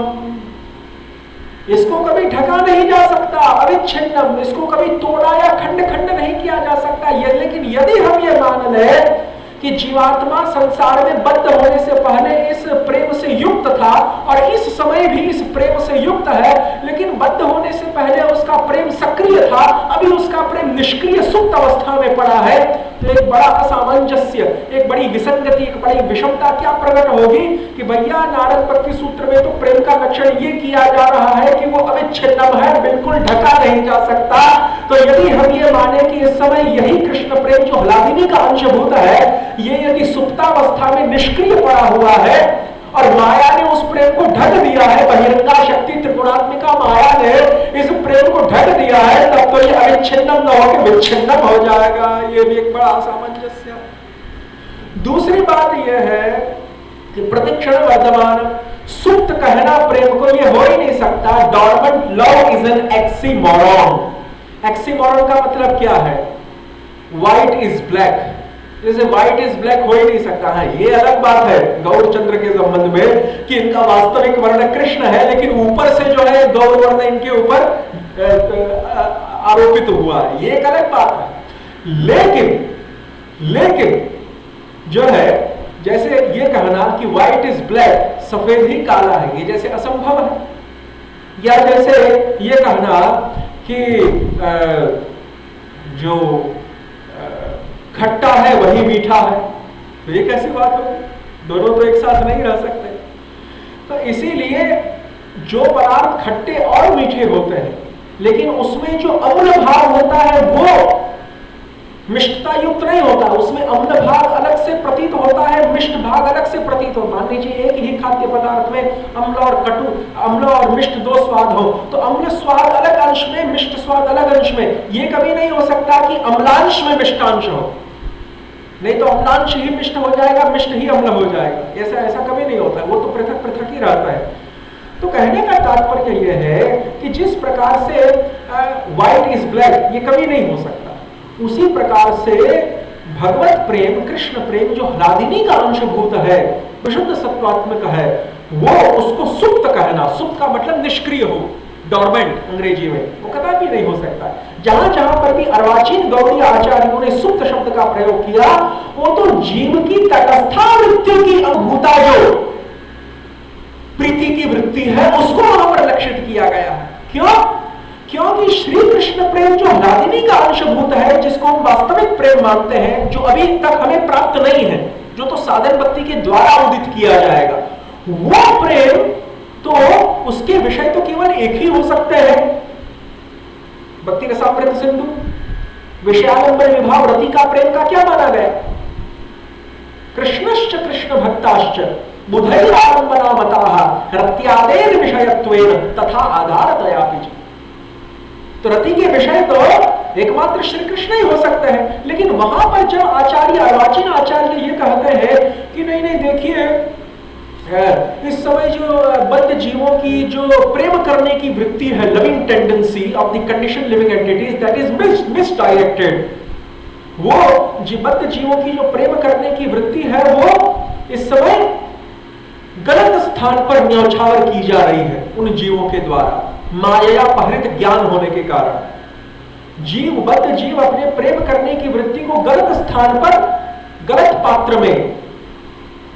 इसको कभी ढका नहीं जा सकता, अविच्छिन्नम, इसको कभी तोड़ा या खंड खंड नहीं किया जा सकता। ये लेकिन यदि हम ये मान लें कि जीवात्मा संसार में बद्ध होने से पहले इस प्रेम से युक्त था और इस समय भी इस प्रेम से युक्त है, लेकिन बद्ध होने से पहले उसका प्रेम सक्रिय था, अभी उसका प्रेम निष्क्रिय सुप्त अवस्था में पड़ा है, तो एक बड़ा असामंजस्य, एक बड़ी विसंगति, एक बड़ी विषमता क्या प्रकट होगी कि भैया नारद भक्ति सूत्र में तो प्रेम का लक्षण ये किया जा रहा है कि वो अविच्छिन्नम है, बिल्कुल ढका नहीं जा सकता। तो यदि हम ये माने कि इस समय यही कृष्ण प्रेम जो हलादिनी का अंशभूत है, ये यदि सुप्तावस्था में निष्क्रिय पड़ा हुआ है और माया ने उस प्रेम को ढक दिया है, बहिरंगा शक्ति त्रिगुणात्मिका माया ने इस प्रेम को ढक दिया है, तब तो ये अविच्छिन्नम न होकर विच्छिन्नम हो जाएगा। ये भी एक बड़ा असामंजस्य। दूसरी बात यह है कि प्रतिक्षण वर्तमान सुप्त कहना प्रेम को ये हो ही नहीं सकता। Dormant love is an oxymoron. Oxymoron का मतलब क्या है? व्हाइट इज ब्लैक, जैसे व्हाइट इज ब्लैक हो ही नहीं सकता है। ये अलग बात है गौरचंद्र के संबंध में कि इनका वास्तविक वर्ण कृष्ण है, लेकिन ऊपर से जो है गौर वर्ण इनके ऊपर आरोपित हुआ है, ये एक अलग बात है। लेकिन जो है जैसे ये कहना कि व्हाइट इज ब्लैक, सफेद ही काला है, ये जैसे असंभव है। या जैसे ये कहना कि जो खट्टा है वही मीठा है, तो ये कैसी बात हो? दोनों तो एक साथ नहीं रह सकते। तो इसीलिए जो पदार्थ खट्टे और मीठे होते हैं, लेकिन उसमें जो अम्ल भाग होता है वो मिष्टता युक्त नहीं होता, उसमें अम्ल भाग अलग से प्रतीत होता है, मिष्ट भाग अलग से प्रतीत हो। मान लीजिए एक ही खाद्य पदार्थ में अम्ल और कटु, अम्ल और मिष्ट दो स्वाद हो, तो अम्ल स्वाद अलग अंश में, मिष्ट स्वाद अलग अंश में। ये कभी नहीं हो सकता कि अम्लांश में मिष्टांश हो, नहीं तो अम्लांश ही मिष्ट हो जाएगा, मिष्ट ही अम्ल हो जाएगा। ऐसा कभी नहीं होता, वो तो पृथक पृथक ही रहता है। तो कहने का तात्पर्य यह है कि जिस प्रकार से व्हाइट इज ब्लैक ये कभी नहीं हो सकता, उसी प्रकार से भगवत प्रेम, कृष्ण प्रेम जो हलादिनी का अंशभूत है, विशुद्ध सत्वात्मक है, वो उसको सुप्त कहना, सुप्त का मतलब निष्क्रिय हो, डॉर्मेंट अंग्रेजी में, वो कदापि नहीं हो सकता। जहां जहां पर भी अर्वाचीन गौड़ी आचार्यों ने सुप्त शब्द का प्रयोग किया, वो तो जीव की तटस्थावृत्ति की अनुभूता जो प्रीति की वृत्ति है उसको वहां पर लक्षित किया गया है। क्यों? क्योंकि श्री कृष्ण प्रेम जो हलादिनी का अंशभूत है, जिसको हम वास्तविक प्रेम मानते हैं, जो अभी तक हमें प्राप्त नहीं है, जो तो साधन भक्ति के द्वारा उदित किया जाएगा, वो प्रेम तो उसके विषय तो केवल एक ही हो सकते हैं। भक्ति रसामृत सिंधु विषयालंबन विभाव रति का प्रेम का क्या माना गया? कृष्णश्च कृष्ण भक्ताश्च बुधैरालंबना मताः रत्यादेन विषयत्वेन तथा आधारतयापि। तो रति के विषय तो एकमात्र श्री कृष्ण ही हो सकते हैं, लेकिन वहां पर जब आचार्य, अर्वाचीन आचार्य ये कहते हैं कि नहीं नहीं देखिए, इस समय जो बद्ध जीवों की जो प्रेम करने की वृत्ति है, loving tendency of the condition living entities, that is misdirected. वो बद्ध जीवों की जो प्रेम करने की वृत्ति है वो इस समय गलत स्थान पर न्यौछावर की जा रही है उन जीवों के द्वारा, माया अपहृत ज्ञान होने के कारण। जीव, बद्ध जीव अपने प्रेम करने की वृत्ति को गलत स्थान पर, गलत पात्र में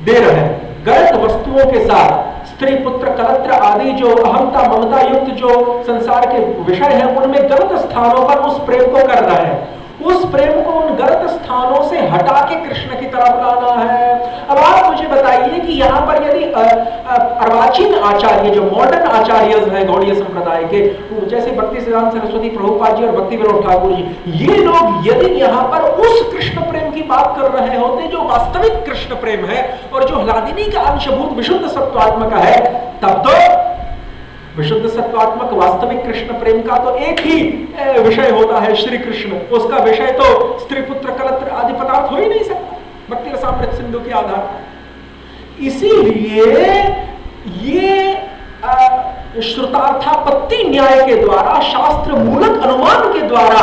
दे रहे हैं, गलत वस्तुओं के साथ, स्त्री पुत्र कलत्र आदि जो अहमता ममता युक्त जो संसार के विषय हैं, उनमें गलत स्थानों पर उस प्रेम को कर रहे हैं। उस प्रेम को उन गलत स्थानों से हटा के कृष्ण की तरफ लाना है। अब आप मुझे बताइए कि यहाँ पर यदि अर्वाचीन आचार्य, जो मॉडर्न आचार्य हैं गौड़ीय संप्रदाय के, जैसे भक्ति सिद्धांत सरस्वती प्रभुपाद जी और भक्ति विनोद ठाकुर जी, ये लोग यदि यहाँ पर उस कृष्ण प्रेम की बात कर रहे होते जो वास्तविक कृष्ण प्रेम है और जो ह्लादिनी का अंशभूत विशुद्ध सत्वात्मक है, तब तो विशुद्ध सत्वात्मक वास्तविक कृष्ण प्रेम का तो एक ही विषय होता है, श्री कृष्ण। उसका विषय तो स्त्री पुत्र कलत्र आदि पदार्थ हो ही नहीं सकता भक्ति रसामृत सिंधु के आधार पर। इसीलिए ये श्रुतार्थापत्ति न्याय के द्वारा, शास्त्र मूलक अनुमान के द्वारा,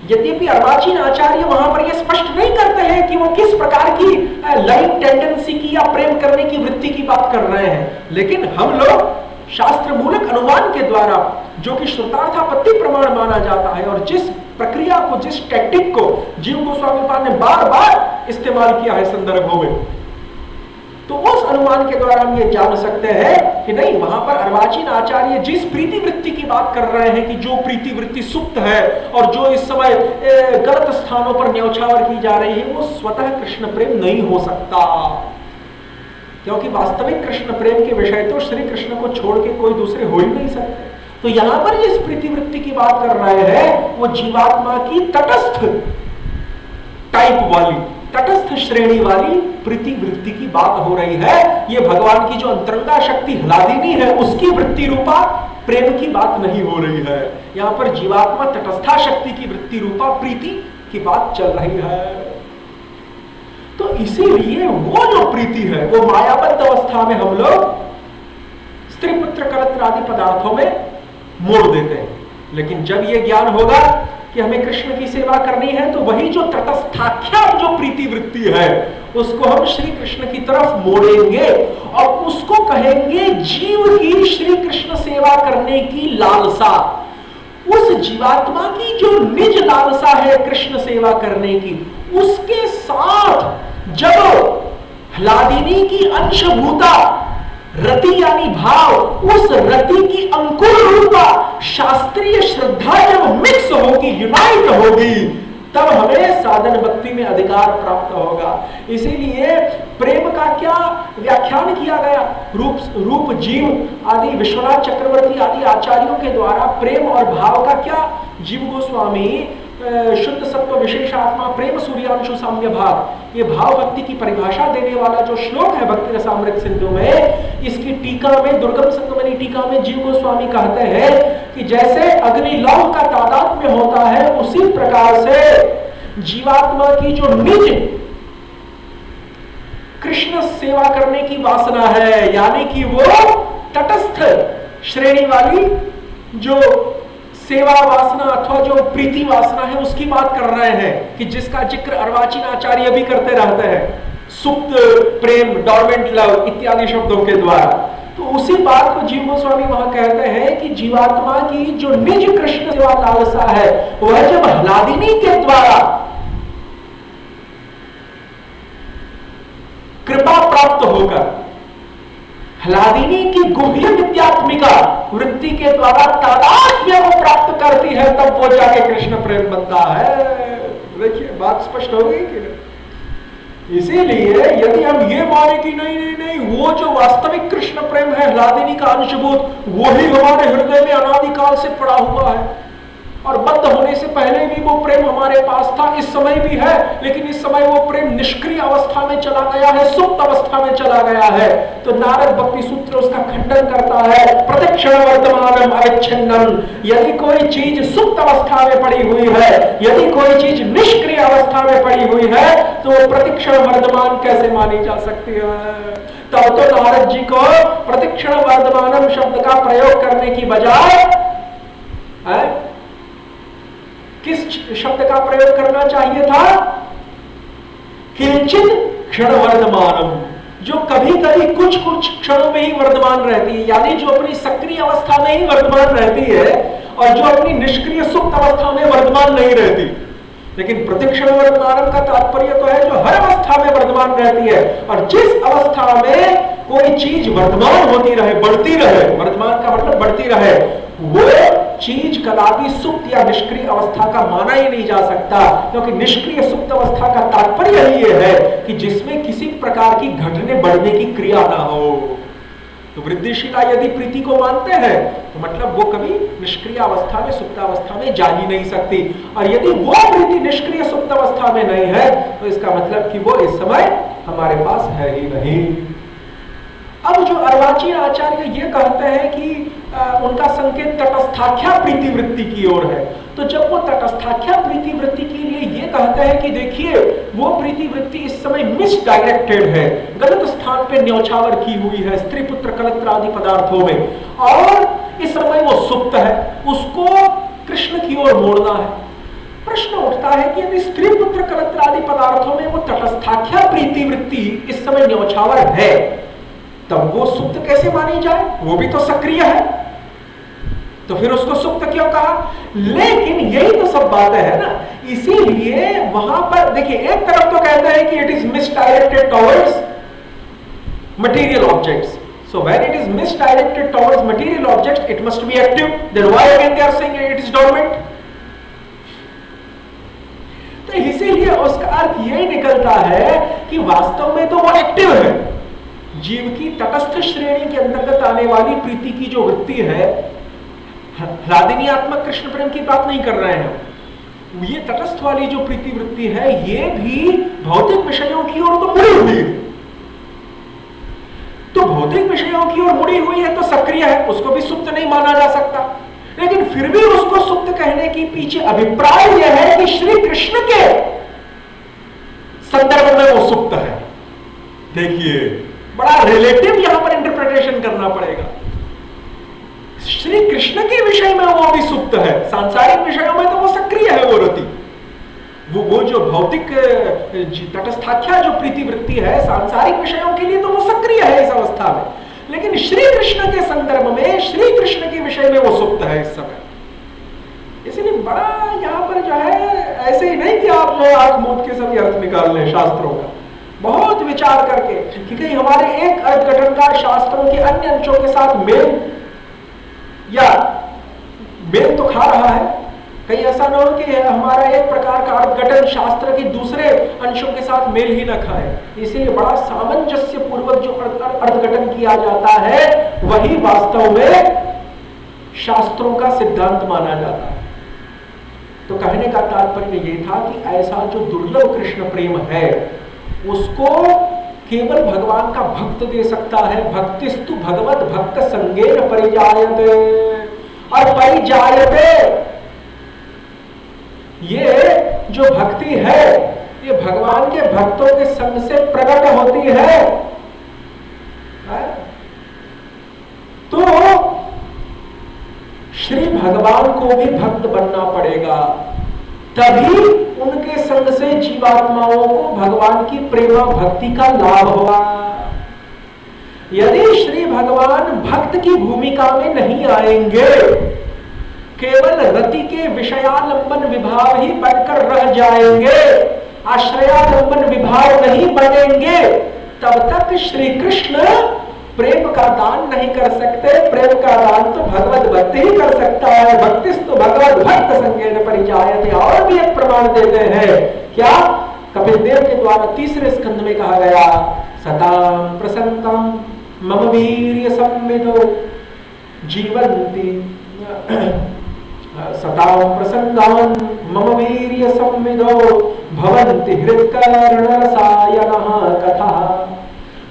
यद्यपि अर्वाचीन आचार्य वहां पर यह स्पष्ट नहीं करते हैं कि वो किस प्रकार की लाइन टेंडेंसी की या प्रेम करने की वृत्ति की बात कर रहे हैं, लेकिन हम लोग शास्त्र मूलक अनुमान के द्वारा, जो कि श्रुतार्थापत्ति प्रमाण माना जाता है, और जिस प्रक्रिया को, जिस टैक्टिक को जीव गोस्वामी पाद ने बार बार इस्तेमाल किया है संदर्भों में, तो उस अनुमान के द्वारा हम ये जान सकते हैं कि नहीं, वहां पर अर्वाचीन आचार्य जिस प्रीति वृत्ति की बात कर रहे हैं कि जो प्रीति वृत्ति सुप्त है और जो इस समय गलत स्थानों पर न्यौछावर की जा रही है, वो स्वतः कृष्ण प्रेम नहीं हो सकता, क्योंकि वास्तविक कृष्ण प्रेम के विषय तो श्री कृष्ण को छोड़ के कोई दूसरे हो ही नहीं सकते। तो यहां पर जिस प्रीति वृत्ति की बात कर रहे हैं वो जीवात्मा की तटस्थ टाइप वाली, तटस्थ श्रेणी वाली प्रीति वृत्ति की बात हो रही है। ये भगवान की जो अंतरंगा शक्ति ह्लादिनी है उसकी वृत्ति रूपा प्रेम की बात नहीं हो रही है। यहाँ पर जीवात्मा तटस्था शक्ति की वृत्ति रूपा प्रीति की बात चल रही है। तो इसीलिए वो जो प्रीति है वो मायाबद्ध अवस्था में हम लोग स्त्री पुत्र कलत्र आदि पदार्थों में मोड़ देते हैं, लेकिन जब ये ज्ञान होगा कि हमें कृष्ण की सेवा करनी है, तो वही जो तटस्थाख्या जो प्रीति वृत्ति है उसको हम श्री कृष्ण की तरफ मोड़ेंगे और उसको कहेंगे जीव की श्री कृष्ण सेवा करने की लालसा। उस जीवात्मा की जो निज लालसा है कृष्ण सेवा करने की, उसके साथ जब ह्लादिनी की अंशभूता रति यानी भाव, उस रति की अंकुर रूपा शास्त्रीय श्रद्धा जब मिक्स होगी, यूनाइट होगी, तब हमें साधन भक्ति में अधिकार प्राप्त होगा। इसीलिए प्रेम का क्या व्याख्यान किया गया, रूप जीव आदि विश्वनाथ चक्रवर्ती आदि आचार्यों के द्वारा प्रेम और भाव का क्या जीव गोस्वामी शुद्ध सत्व विशेष आत्मा प्रेम सूर्यांशु साम्य भाग, ये भाव भक्ति की परिभाषा देने वाला जो श्लोक है भक्ति रसामृत सिंधु में, इसकी टीका में, दुर्गम संगमनी टीका में जीव गोस्वामी कहते हैं कि जैसे अग्निलौह का तादात्म्य होता है, उसी प्रकार से जीवात्मा की जो निज कृष्ण सेवा करने की वासना है, यानी कि वो तटस्थ श्रेणी वाली जो सेवा वासना अथवा जो प्रीति वासना है उसकी बात कर रहे हैं, कि जिसका जिक्र अर्वाचीन आचार्य भी करते रहते हैं, सुप्त प्रेम, डॉर्मेंट लव इत्यादि शब्दों के द्वारा। तो उसी बात को जीव गोस्वामी वहां कहते हैं कि जीवात्मा की जो निज कृष्ण सेवा लालसा है, वह जब ह्लादिनी के द्वारा कृपा प्राप्त होकर ह्लादिनी की गुह्य विद्यात्मिका वृत्ति के द्वारा तादात्म्य को प्राप्त करती है, तब वो जाके कृष्ण प्रेम बनता है। देखिए बात स्पष्ट हो गई कि नहीं। इसीलिए यदि हम ये माने कि नहीं नहीं नहीं, वो जो वास्तविक कृष्ण प्रेम है ह्लादिनी का अंशभूत, वो ही हमारे हृदय में अनादिकाल से पड़ा हुआ है और बद्ध होने से पहले भी वो प्रेम हमारे पास था, इस समय भी है, लेकिन इस समय वो प्रेम निष्क्रिय अवस्था में चला गया है, सुप्त अवस्था में चला गया है। तो नारद भक्ति सूत्र उसका खंडन करता है, प्रतिक्षण वर्तमानम अविच्छिन्नम। यदि कोई चीज सुप्त अवस्था में पड़ी हुई है, यदि कोई चीज निष्क्रिय अवस्था में पड़ी हुई है, तो प्रतिक्षण वर्तमान कैसे मानी जा सकती है? तब तो नारद जी को प्रतिक्षण वर्तमानम शब्द का प्रयोग करने की बजाय किस शब्द का प्रयोग करना चाहिए था? किंचित क्षण वर्तमानम, जो कभी कभी कुछ कुछ क्षणों में ही वर्तमान रहती है, यानी जो अपनी सक्रिय अवस्था में ही वर्तमान रहती है और जो अपनी निष्क्रिय सुप्त अवस्था में वर्तमान नहीं रहती। लेकिन प्रतिक्षण वर्तमानम का तात्पर्य तो है जो हर अवस्था में वर्तमान रहती है, और जिस अवस्था में कोई चीज वर्तमान होती रहे, बढ़ती रहे, वर्तमान का मतलब बढ़ती रहे, वो चीज कदापि सुप्त या निष्क्रिय अवस्था का माना ही नहीं जा सकता, क्योंकि निष्क्रिय सुप्त अवस्था का तात्पर्य ही ये है कि जिसमें किसी प्रकार की घटने बढ़ने की क्रिया ना हो। तो वृद्धिशीला यदि प्रीति को मानते हैं तो मतलब वो कभी निष्क्रिय अवस्था में, सुप्त अवस्था में जा ही नहीं सकती। और यदि वो प्रीति निष्क्रिय सुप्त अवस्था में नहीं है तो इसका मतलब कि वो इस समय हमारे पास है ही नहीं। अब जो अर्वाचीन आचार्य ये कहते हैं कि उनका संकेत तटस्थाख्या प्रीति वृत्ति की ओर है। तो जब वो तटस्थाख्या प्रीति वृत्ति के लिए ये कहते हैं कि देखिए वो प्रीति वृत्ति इस समय मिसडायरेक्टेड है, गलत स्थान पे न्यौछावर की हुई है स्त्री पुत्र कलत्र आदि पदार्थों में, और इस समय वो सुप्त है, उसको कृष्ण की ओर मोड़ना है। प्रश्न उठता है कि यदि स्त्री पुत्र कलत्र आदि पदार्थों में वो तटस्थाख्या प्रीति वृत्ति इस समय न्यौछावर है, तब वो सुप्त कैसे मानी जाए? वो भी तो सक्रिय है, तो फिर उसको सुप्त क्यों कहा? लेकिन यही तो सब बातें है ना, इसीलिए वहां पर देखिए एक तरफ तो कहते हैं कि it is misdirected towards material objects, so when it is misdirected towards material objects it must be active, then why again they are saying it is dormant? तो इसीलिए उसका अर्थ ये निकलता है कि वास्तव में तो वो एक्टिव है। जीव की तटस्थ श्रेणी के अंतर्गत आने वाली प्रीति की जो वृत्ति है, ह्लादिनीयात्मक कृष्ण प्रेम की बात नहीं कर रहे हैं, ये तटस्थ वाली जो प्रीति वृत्ति है ये भी भौतिक विषयों की ओर तो मुड़ी हुई है। तो भौतिक विषयों की ओर मुड़ी हुई है तो सक्रिय है, उसको भी सुप्त नहीं माना जा सकता। लेकिन फिर भी उसको सुप्त कहने के पीछे अभिप्राय यह है कि श्री कृष्ण के संदर्भ में वो सुप्त है। देखिए बड़ा रिलेटिव यहां पर इंटरप्रिटेशन करना पड़ेगा। श्री कृष्ण के विषय में वो भी सुप्त है, सांसारिक विषयों में तो वो सक्रिय है वो रति। वो जो भौतिक तटस्थाख्या जो प्रीति वृत्ति है सांसारिक विषयों के लिए तो वो सक्रिय है इस अवस्था में, लेकिन श्री कृष्ण के संदर्भ में श्री कृष्ण के विषय में वो सुप्त है इस समय। इसलिए बड़ा यहाँ पर जो है ऐसे ही नहीं कि आप जो है आंख मूंद के सभी अर्थ निकाल लें शास्त्रों का, बहुत विचार करके कि कहीं हमारे एक अर्थघटन का शास्त्रों के अन्य अंशों के साथ मेल या मेल तो खा रहा है, कहीं ऐसा न हो कि हमारा एक प्रकार का अर्थघटन शास्त्र के दूसरे अंशों के साथ मेल ही न खाए। इसीलिए बड़ा सामंजस्य पूर्वक जो अर्थघटन किया जाता है वही वास्तव में शास्त्रों का सिद्धांत माना जाता है। तो कहने का तात्पर्य ये था कि ऐसा जो दुर्लभ कृष्ण प्रेम है उसको केवल भगवान का भक्त दे सकता है। भक्तिस्तु भगवत भक्त संगेन परिजायते, और परिजायते ये जो भक्ति है ये भगवान के भक्तों के संग से प्रकट होती है। तो श्री भगवान को भी भक्त बनना पड़ेगा, तभी उनके संग से जीवात्माओं को भगवान की प्रेमा भक्ति का लाभ होगा। यदि श्री भगवान भक्त की भूमिका में नहीं आएंगे, केवल रति के विषयालंबन विभाव ही बनकर रह जाएंगे, आश्रयालंबन विभाव नहीं बनेंगे, तब तक श्री कृष्ण प्रेम का दान नहीं कर सकते। प्रेम का दान तो भगवत भक्ति ही कर सकता है। भक्तिस्तु भगवत भक्त संगेन परिजायते। और भी एक प्रमाण देते हैं, क्या? कपिल देव के द्वारा तीसरे स्कंद में कहा गया, सताम प्रसन्नताम मम वीर्य संविदो जीवन्ति सताम प्रसन्नान मम वीर्य संविदो भवन्ति हृत्कर्णरसायनः कथा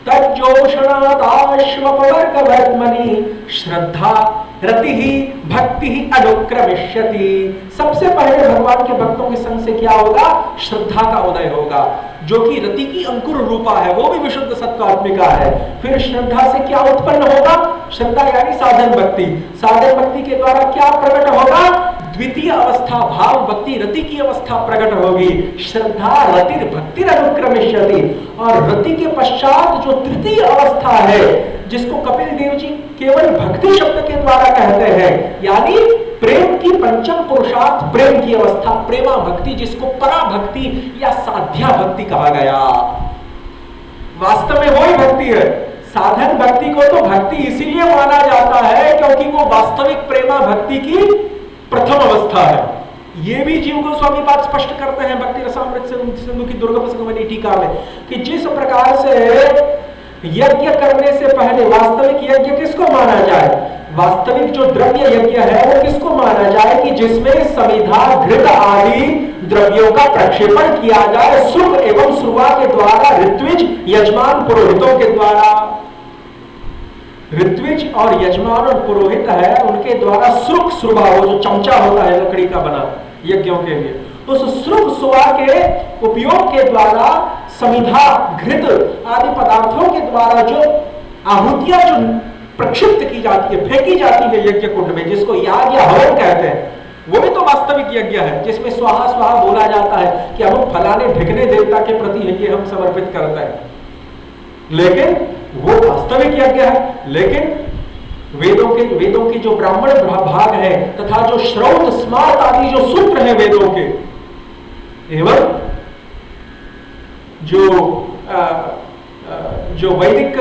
तज्जोषणादाश्वपवर्गवर्त्मनि श्रद्धा रति ही भक्ति ही अनुक्रमिष्यति। सबसे पहले भगवान के भक्तों के संग से क्या होगा? श्रद्धा का उदय होगा, जो कि रति की अंकुर रूपा है, वो भी विशुद्ध सत्वात्मिका है। फिर श्रद्धा से क्या उत्पन्न होगा? श्रद्धा यानी साधन भक्ति। साधन भक्ति के द्वारा क्या प्रकट होगा? द्वितीय अवस्था भाव भक्ति रति की अवस्था प्रकट होगी। श्रद्धा रति भक्ति अनुक्रमिष्यति। और रति के पश्चात जो तृतीय अवस्था है, जिसको कपिल देव जी केवल भक्ति शब्द के द्वारा कहते हैं, यानी प्रेम की पंचम पुरुषार्थ प्रेम की अवस्था, प्रेमा भक्ति, जिसको परा भक्ति या साध्या भक्ति कहा गया। वास्तव में वही भक्ति है, साधन भक्ति को तो भक्ति इसीलिए माना जाता है क्योंकि वो वास्तविक प्रेमा भक्ति की प्रथम अवस्था है। ये भी जीव गोस्वामी बात स्पष्ट करते हैं भक्ति रसामृत सिंधु की दुर्गम संगमनी टीका में कि जिस प्रकार से यज्ञ करने से पहले वास्तविक यज्ञ किसको माना जाए, वास्तविक जो द्रव्य यज्ञ है वो किसको माना जाए कि जिसमें समिधा घृत आदि द्रव्यों का प्रक्षेपण किया जाए सुख एवं सुरवा के द्वारा, ऋत्विज यजमान पुरोहितों के द्वारा। ऋत्विज और यजमान और पुरोहित है उनके द्वारा श्रुक सुरभा, वो जो चमचा होता है लकड़ी का बना यज्ञों के लिए, उस श्रुक सुवा के उपयोग के द्वारा समिधा घृत आदि पदार्थों के द्वारा जो आहुतियां जो प्रक्षिप्त की जाती है, फेंकी जाती है यज्ञ कुंड में, जिसको याग या हवन कहते हैं, वो भी तो वास्तविक यज्ञ है जिसमें स्वाहा स्वाहा बोला जाता है कि हम फलाने ढिकने देवता के प्रति ये हम समर्पित करते हैं, लेकिन वो वास्तविक यज्ञ है। लेकिन वेदों के जो ब्राह्मण भाग है तथा जो श्रौत स्मार्त आदि जो सूत्र हैं वेदों के, एवं जो वैदिक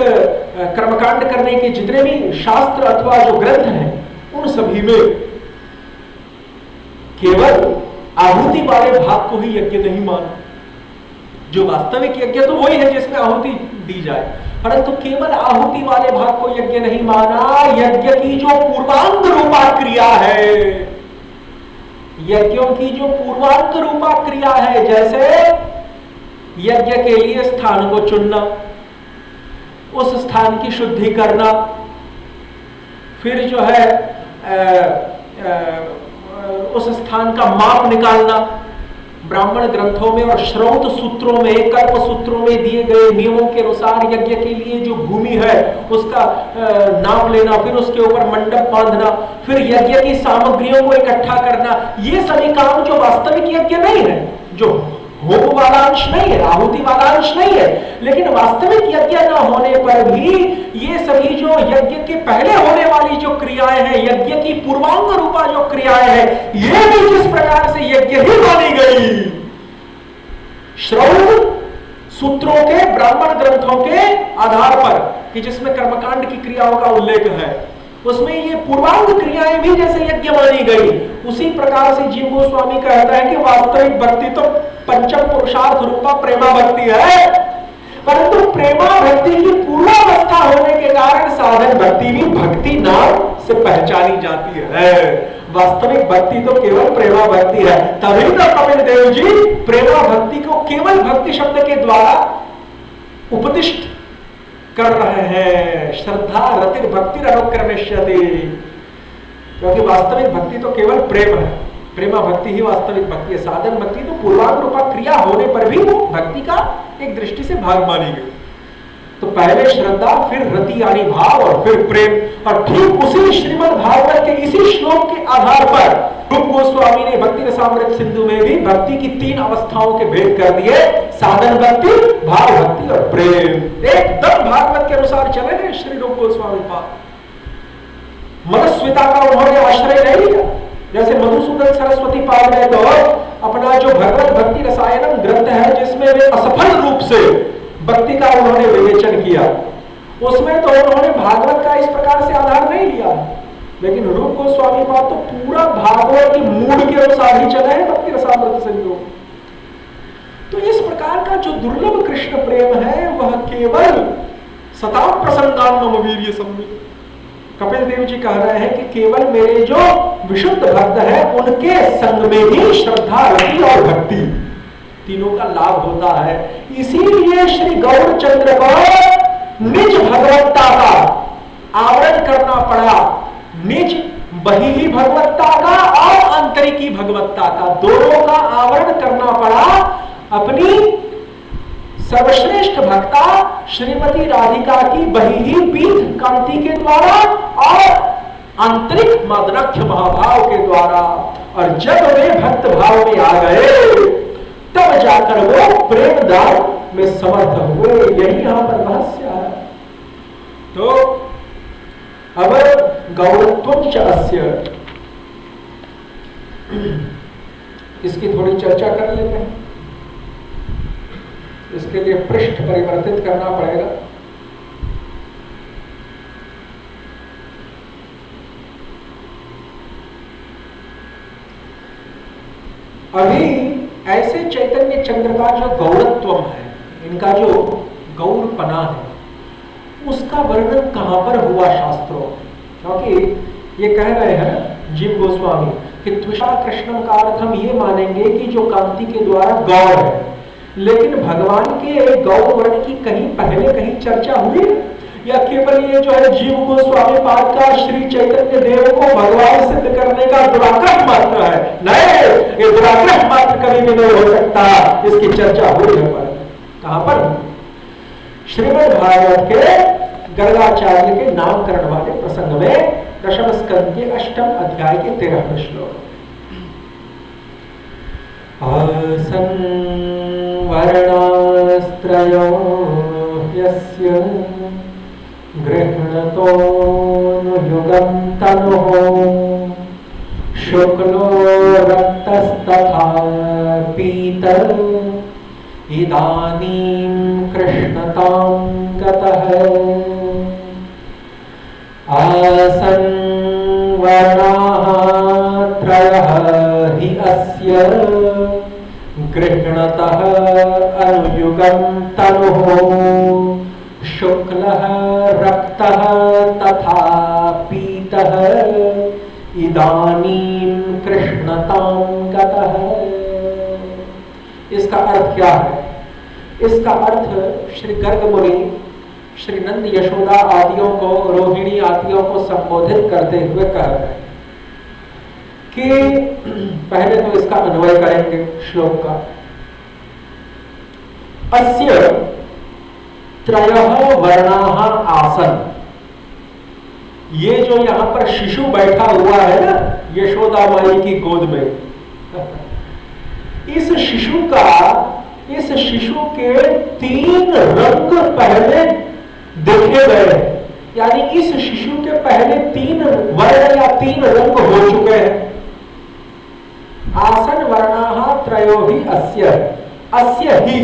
कर्मकांड करने के जितने भी शास्त्र अथवा जो ग्रंथ हैं उन सभी में केवल आहुति वाले भाग को ही यज्ञ नहीं माना। जो वास्तविक यज्ञ तो वही है जिसमें आहुति दी जाए, परंतु केवल आहुति वाले भाग को यज्ञ नहीं माना। यज्ञ की जो पूर्वांग रूपा क्रिया है, यज्ञों की जो पूर्वांग रूपा क्रिया है, जैसे यज्ञ के लिए स्थान को चुनना, उस स्थान की शुद्धि करना, फिर जो है उस स्थान का माप निकालना, ब्राह्मण ग्रंथों में और श्रौत सूत्रों में, कल्प सूत्रों में दिए गए नियमों के अनुसार यज्ञ के लिए जो भूमि है उसका नाप लेना, फिर उसके ऊपर मंडप बांधना, फिर यज्ञ की सामग्रियों को इकट्ठा करना, ये सभी काम जो वास्तविक यज्ञ नहीं है, जो होम वाला अंश नहीं है, आहुति वाला अंश नहीं है, लेकिन वास्तविक यज्ञ न होने पर भी ये सभी जो यज्ञ के पहले होने वाली जो क्रियाएं हैं, यज्ञ की पूर्वांग रूपा जो क्रियाएं हैं, ये भी जिस प्रकार से यज्ञ ही मानी गई श्रौत सूत्रों के, ब्राह्मण ग्रंथों के आधार पर कि जिसमें कर्मकांड की क्रियाओं का उल्लेख है, उसमें ये पूर्वांग क्रियाएं भी जैसे यज्ञ मानी गई, उसी प्रकार से जीव गोस्वामी कहता है कि वास्तविक भक्ति तो पंचम पुरुषार्थ रूपा प्रेमा भक्ति है, परंतु प्रेमा भक्ति की पूर्वावस्था होने के कारण साधन भक्ति भी भक्ति नाम से पहचानी जाती है। वास्तविक भक्ति तो केवल प्रेमा भक्ति है। तभी तो कपिल देव जी प्रेमा भक्ति को केवल भक्ति शब्द के द्वारा उपदिष्ट कर रहे हैं। श्रद्धा रतिर भक्ति अनुक्रमिष्यति, क्योंकि वास्तविक भक्ति तो केवल प्रेम है, प्रेमा भक्ति ही वास्तविक भक्ति है। साधन भक्ति तो पूर्वांग रूपा क्रिया होने पर भी वो भक्ति का एक दृष्टि से भाग मानी गई। तो पहले श्रद्धा, फिर रति यानी भाव, और फिर प्रेम। और ठीक उसी श्रीमद् भागवत के इसी श्लोक के आधार पर रूप गोस्वामी ने भक्ति रसामृत सिंधु में भी भक्ति की 3 अवस्थाओं के भेद कर दिए, साधन भक्ति, भाव भक्ति और प्रेम। एकदम भागवत के अनुसार चले हैं श्री रूप गोस्वामी पाद। मनस्विता का उन्होंने आश्रय नहीं लिया, जैसे मधुसूदन सरस्वती पाद ने तो अपना जो भगवत भक्ति रसायनम ग्रंथ है, जिसमें वे असफल रूप से भक्ति का उन्होंने विवेचन किया, उसमें तो उन्होंने भागवत का इस प्रकार से आधार नहीं लिया। लेकिन रूप गोस्वामी पाद तो पूरा भागवत की मूड के अनुसार ही चला है भक्ति रसामृत सिंधु। तो इस प्रकार का जो दुर्लभ कृष्ण प्रेम है वह केवल सता प्रसन्नान मम वीर्य सम्मिलित। कपिल देव जी कह रहे हैं कि केवल मेरे जो विशुद्ध भक्त है उनके संग में ही श्रद्धा, रति और भक्ति तीनों का लाभ होता है। इसीलिए श्री गौरचंद्र को निज भगवत्ता का आवरण करना पड़ा, निज बहिही भगवत्ता का और आंतरिकी भगवत्ता का, दोनों का आवरण करना पड़ा अपनी सर्वश्रेष्ठ भक्ता श्रीमती राधिका की बहिही पीठ कांति के द्वारा और आंतरिक मदनाख्य महाभाव के द्वारा। और जब वे भक्त भाव में आ गए तब जाकर वो प्रेम दान में समर्थ हुए। यही यहां पर रहस्य है। तो अब गौरत्वंच अस्य, इसकी थोड़ी चर्चा कर लेते हैं। इसके लिए पृष्ठ परिवर्तित करना पड़ेगा। अभी ऐसे चैतन्य चंद्र का जो गौरत्व है, इनका जो गौरपना है, उसका वर्णन कहां पर हुआ शास्त्रों? क्योंकि ये कह रहे हैं जीव गोस्वामी कि त्विषा कृष्णम का अर्थ हम ये मानेंगे कि जो कांति के द्वारा गौर है, लेकिन भगवान के गौर वर्ण की कहीं पहले कहीं चर्चा हुई या केवल ये जो है जीव गोस्वामी पाद का श्री चैतन्य देव को भगवान सिद्ध करने का दुराग्रह मात्र है? नहीं, ये दुराग्रह मात्र कभी भी नहीं हो सकता। इसकी चर्चा हुई है पर कहां पर? श्रीमद् भागवत के गर्गाचार्य के नामकरण वाले प्रसंग में दशम स्कंद के 8वें अध्याय के 13वें श्लोक। आसन वर्णास्त्रयो यस्य गृह्णतो युगं तनुः शुक्लो रक्तस्तथा पीतः इदानीं कृष्णतां गतः। आसन् वर्णाः त्रयः हि अस्य गृह्णतः अनुयुगं तनुः शुक्लः रक्तः तथा पीतः इदानीं कृष्णतां गतः। इसका अर्थ क्या है? इसका अर्थ श्री गर्ग मुनि श्री नंद यशोदा आदियों को, रोहिणी आदियों को संबोधित करते हुए कह रहे हैं कि पहले तो इसका अन्वय करेंगे श्लोक का। अस्य त्रयः वर्णाः आसन, ये जो यहां पर शिशु बैठा हुआ है ना यशोदा माई की गोद में, इस शिशु के 3 रंग पहले देखे गए, यानी इस शिशु के पहले 3 वर्ण या 3 रंग हो चुके हैं। आसन वर्णाः त्रयो हि अस्य ही,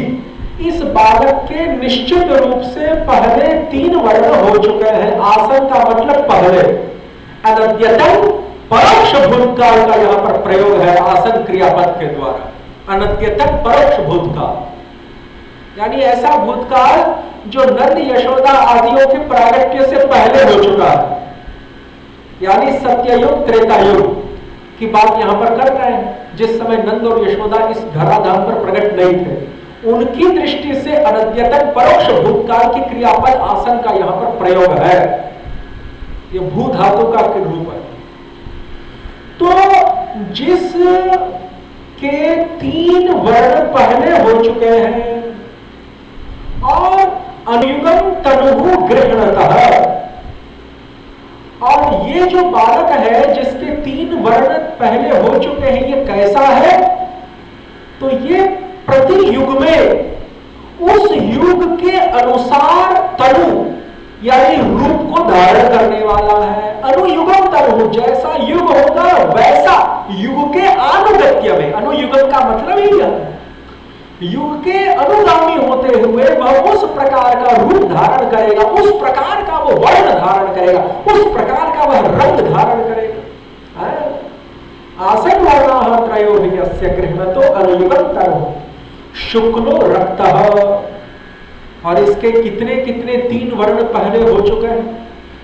इस बालक के निश्चित रूप से पहले 3 वर्ण हो चुके हैं। आसन का मतलब पहले। अनद्यतन परोक्ष भूतकाल का यहाँ पर प्रयोग है आसन क्रियापद के द्वारा। अनद्यतन परोक्ष भूतकाल, यानी ऐसा भूतकाल जो नंद यशोदा आदियों के प्रागट्य से पहले हो चुका है, यानी सत्ययुग त्रेतायुग की बात यहां पर कर रहे हैं। जिस समय नंद और यशोदा इस धराधाम पर प्रकट नहीं थे, उनकी दृष्टि से अनद्यतन परोक्ष भूतकाल की क्रियापद आसन का यहां पर प्रयोग है। ये भू धातु का रूप है। तो जिस के 3 वर्ण पहले हो चुके हैं और अनुयुगम तनुः गृह्णतः, और ये जो बालक है जिसके 3 वर्ण पहले हो चुके हैं, ये कैसा है? तो ये प्रति युग में उस युग के अनुसार तनु यानी रूप को धारण करने वाला है। अनुयुगम तनु, जैसा युग होगा वैसा युग के अनुगत्य में, अनुयुगम का मतलब ही है युग के अनुगामी होते हुए वह उस प्रकार का रूप धारण करेगा, उस प्रकार का वो वर्ण धारण करेगा, उस प्रकार का वह रंग धारण करेगा। आसन वर्णाः त्रयो हि अस्य गृह्णतो अनुयुगं तनुः शुक्लो रक्तः, और इसके कितने कितने 3 वर्ण पहले हो चुके हैं?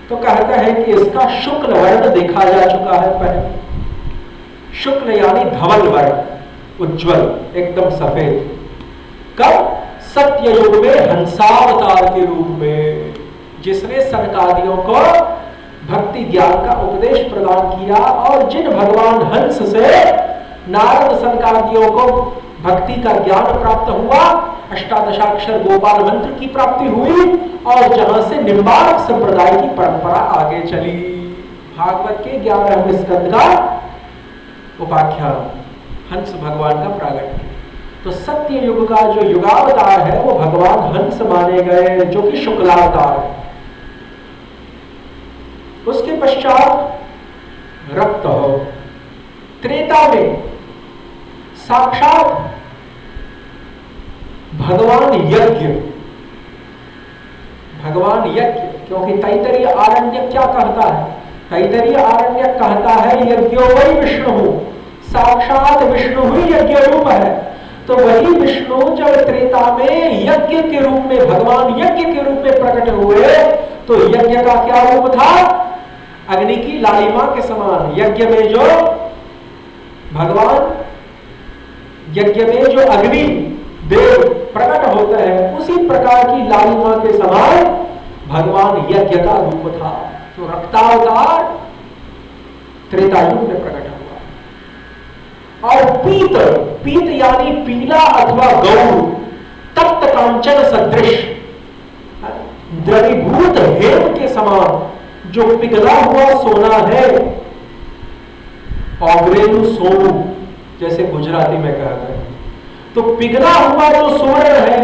तो कहता है कि इसका शुक्ल वर्ण देखा जा चुका है पहले। शुक्ल यानी धवल वर्ण, उज्ज्वल एकदम सफेद। कब? सत्ययुग में हंसावतार के रूप में, जिसने सनकादियों को भक्ति ज्ञान का उपदेश प्रदान किया और जिन भगवान हंस से नारद सनकादियों को भक्ति का ज्ञान प्राप्त हुआ, अष्टादशाक्षर गोपाल मंत्र की प्राप्ति हुई और जहां से निम्बार्क संप्रदाय की परंपरा आगे चली। भागवत के 11वें स्कंद का उपाख्यान, हंस भगवान का प्रागट्य। तो सत्य युग का जो युगावतार है वो भगवान हंस माने गए, जो कि शुक्लावतार है। उसके पश्चात रक्त हो, त्रेता में साक्षात भगवान यज्ञ, क्योंकि तैतरीय आरण्यक क्या कहता है? तैतरीय आरण्यक कहता है यज्ञो वै विष्णु साक्षात विष्णु ही यज्ञ रूप है। तो वही विष्णु जब त्रेता में यज्ञ के रूप में, भगवान यज्ञ के रूप में प्रकट हुए, तो यज्ञ का क्या रूप था? अग्नि की लालिमा के समान। यज्ञ में जो भगवान, यज्ञ में जो अग्नि देव प्रकट होता है, उसी प्रकार की लालिमा के समान भगवान यज्ञ का रूप था। तो रक्तावतार त्रेता युग में प्रकट हुआ। और पीत, पीत यानी पीला अथवा गौर, तप्त कांचन सदृश, द्रवीभूत हेम के समान जो पिघला हुआ सोना है, ऑग्रेलू सोनू जैसे गुजराती में कहते हैं। तो पिघला हुआ जो स्वर्ण है,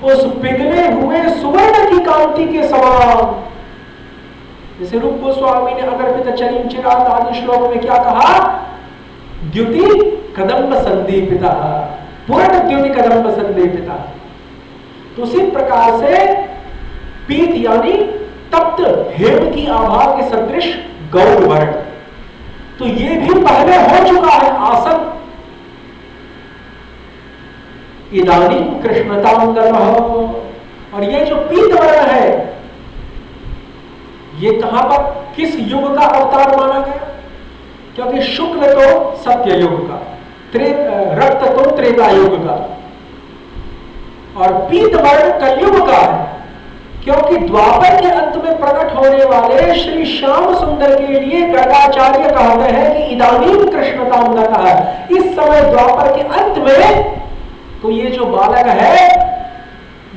उस पिघले हुए सुवर्ण की कांति के समान, जैसे रूप गोस्वामी ने अनर्पित चरिम चिरात आदि श्लोक में क्या कहा? द्युति कदम्ब संदीपिता, पूर्ण द्युति कदम्ब संदीपिता। तो उसी प्रकार से पीत यानी तप्त हेम की आभा के सदृश गौर वर्ण। तो ये भी पहले हो चुका है आसन। इदानीं कृष्णतां गतः। और ये जो पीत वर्ण है, ये कहां पर, किस युग का अवतार माना गया? क्योंकि शुक्ल तो सत्य युग का, रक्त तो त्रेता युग का, और पीत वर्ण कलयुग का है। क्योंकि द्वापर के अंत में प्रकट होने वाले श्री श्याम सुंदर के लिए गर्गाचार्य कहते हैं कि इदानीं कृष्णतां गतः। इस समय द्वापर के अंत में तो ये जो बालक है,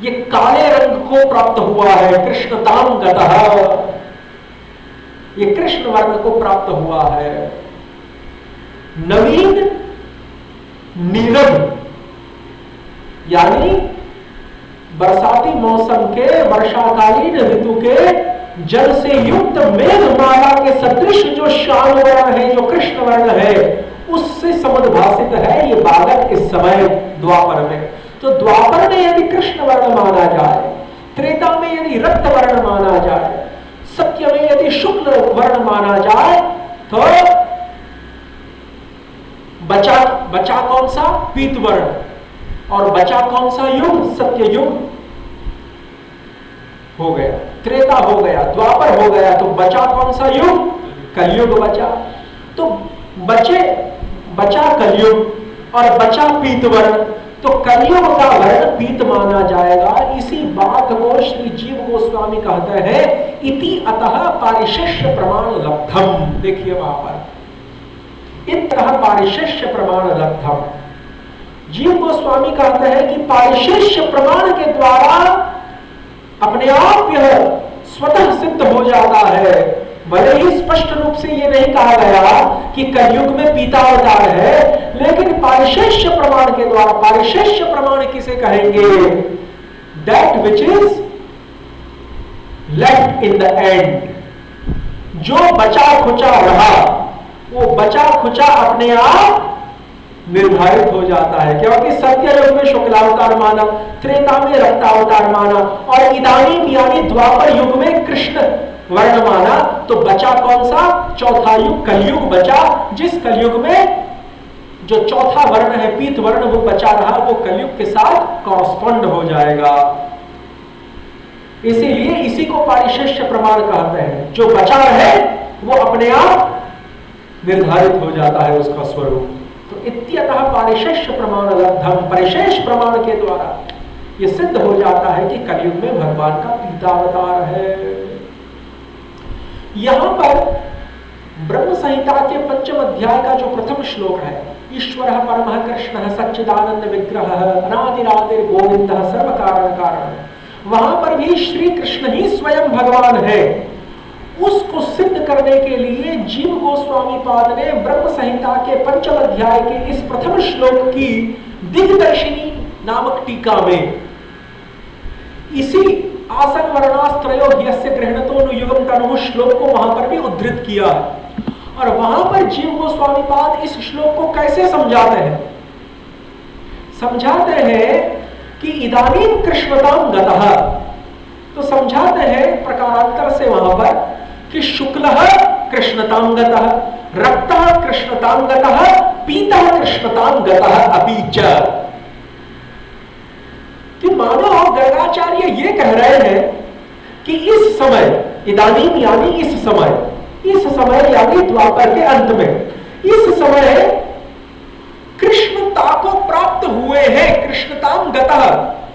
ये काले रंग को प्राप्त हुआ है। कृष्णतां गतः, ये कृष्ण वर्ण को प्राप्त हुआ है। नवीन नीरद यानी बरसाती मौसम के, वर्षाकालीन ऋतु के जल से युक्त मेघमाला के सदृश जो श्याम वर्ण है, जो कृष्ण वर्ण है, उससे समुद्भासित है ये बालक इस समय द्वापर में। तो द्वापर में यदि कृष्ण वर्ण माना जाए, त्रेता में यदि रक्त वर्ण माना जाए, सत्य में यदि शुक्ल वर्ण माना जाए, तो बचा कौन सा? पीत वर्ण। और बचा कौन सा युग? सत्य युग हो गया, त्रेता हो गया, द्वापर हो गया। तो बचा कौन सा युग? कलयुग बचा। तो बचा कलयुग और बचा पीत वर्ण। तो कलयुग का वर्ण पीत माना जाएगा। इसी बात को श्री जीव गोस्वामी कहते हैं, इति अतः पारिशेष्य प्रमाण लब्धम। देखिए वहां पर इतः पारिशेष्य प्रमाण लब्धम। जीव गोस्वामी कहते हैं कि पारिशेष्य प्रमाण के द्वारा अपने आप यह स्वतः सिद्ध हो जाता है। भले ही स्पष्ट रूप से ये नहीं कहा गया कि कलयुग में पीता अवतार है, लेकिन पारिशेष्य प्रमाण के द्वारा, पारिशेष्य प्रमाण किसे कहेंगे? That which is left in the end. जो बचा खुचा रहा, वो बचा खुचा अपने आप निर्धारित हो जाता है। क्योंकि सत्य युग में शुक्लावतार माना, त्रेता में रक्तावतार माना, और इदानीं यानी द्वापर युग में कृष्ण वर्ण माना। तो बचा कौन सा? चौथा युग, कलयुग बचा। जिस कलयुग में जो चौथा वर्ण है पीत वर्ण, वो बचा रहा, वो कलयुग के साथ कॉरस्पॉन्ड हो जाएगा। इसीलिए इसी को पारिशेष्य प्रमाण कहते हैं। जो बचा रहे वो अपने आप निर्धारित हो जाता है उसका स्वरूप। तो इत्यतः पारिशेष्य प्रमाण लब्धम, परिशेष प्रमाण के द्वारा यह सिद्ध हो जाता है कि कलयुग में भगवान का पीतावतार है। यहां पर ब्रह्म संहिता के 5वें अध्याय का जो प्रथम श्लोक है, ईश्वरः परमः कृष्णः सच्चिदानंद विग्रहः अनादिरादिर गोविंदः सर्व कारण कारण, वहां पर भी श्री कृष्ण ही स्वयं भगवान है। उसको सिद्ध करने के लिए जीव गोस्वामी पाद ने ब्रह्म संहिता के 5वें अध्याय के इस प्रथम श्लोक की दिग्दर्शिनी नामक टीका में इसी आसन वर्णास्त्रयो ह्यस्य गृह्णतोऽनुयुगं तनुः श्लोक को वहां पर भी उद्धृत किया। और वहां पर जीव गोस्वामी पाद इस श्लोक को कैसे समझाते हैं? समझाते हैं कि इदानीं कृष्णतां गतः। तो समझाते हैं प्रकारांतर से वहां पर कि शुक्लः कृष्णतांगतः, रक्तः कृष्णतांगतः, पीतः कृष्णतांगतः अपि च। कि मानो गर्गाचार्य ये कह रहे हैं कि इस समय, इदानीम यानी इस समय यानी द्वापर के अंत में, इस समय कृष्णता को प्राप्त हुए हैं। कृष्णताम गतः,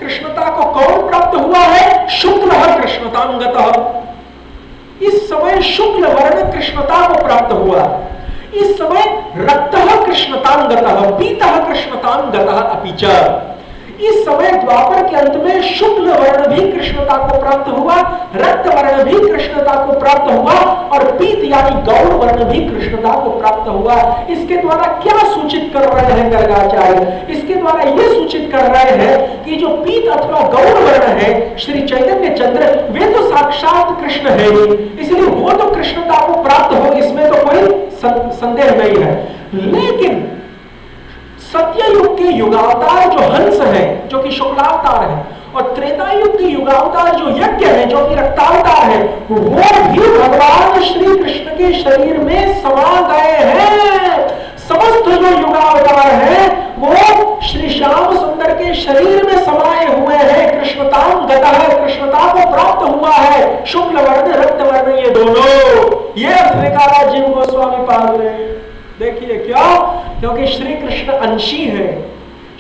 कृष्णता को कौन प्राप्त हुआ है? शुक्ल कृष्णताम गतः। इस समय शुक्ल वर्ण कृष्णता को प्राप्त हुआ। इस समय रक्तः कृष्णताम गतः, पीतः कृष्णताम गतः अपि च। इस समय द्वापर के अंत में शुक्ल वर्ण भी कृष्णता को प्राप्त हुआ, रक्त वर्ण भी कृष्णता को प्राप्त हुआ और पीत यानी गौर वर्ण भी कृष्णता को प्राप्त हुआ। इसके द्वारा क्या सूचित कर रहे हैं गर्गाचार्य? इसके द्वारा यह सूचित कर रहे हैं कि जो पीत अथवा गौर वर्ण है श्री चैतन्य चंद्र, वे तो साक्षात कृष्ण है ही, इसलिए वो तो कृष्णता को प्राप्त हो, इसमें तो कोई संदेह नहीं है। लेकिन सत्ययुग के युगावतार जो हंस है, जो कि शुक्लावतार है, और त्रेता युग के युगावतार जो यज्ञ है, जो कि रक्तावतार है, वो भी भगवान श्री कृष्ण के शरीर में समा गए हैं। समस्त जो युगावतार है वो श्री श्याम सुंदर के शरीर में समाये हुए हैं। कृष्णताम गतः, कृष्णता को प्राप्त हुआ है। शुक्ल वर्ण रक्त वर्ण ये दोनों, ये अर्थ निकाला जीव गोस्वामी पाद ने। देखिए क्यों? क्योंकि श्री कृष्ण अंशी है,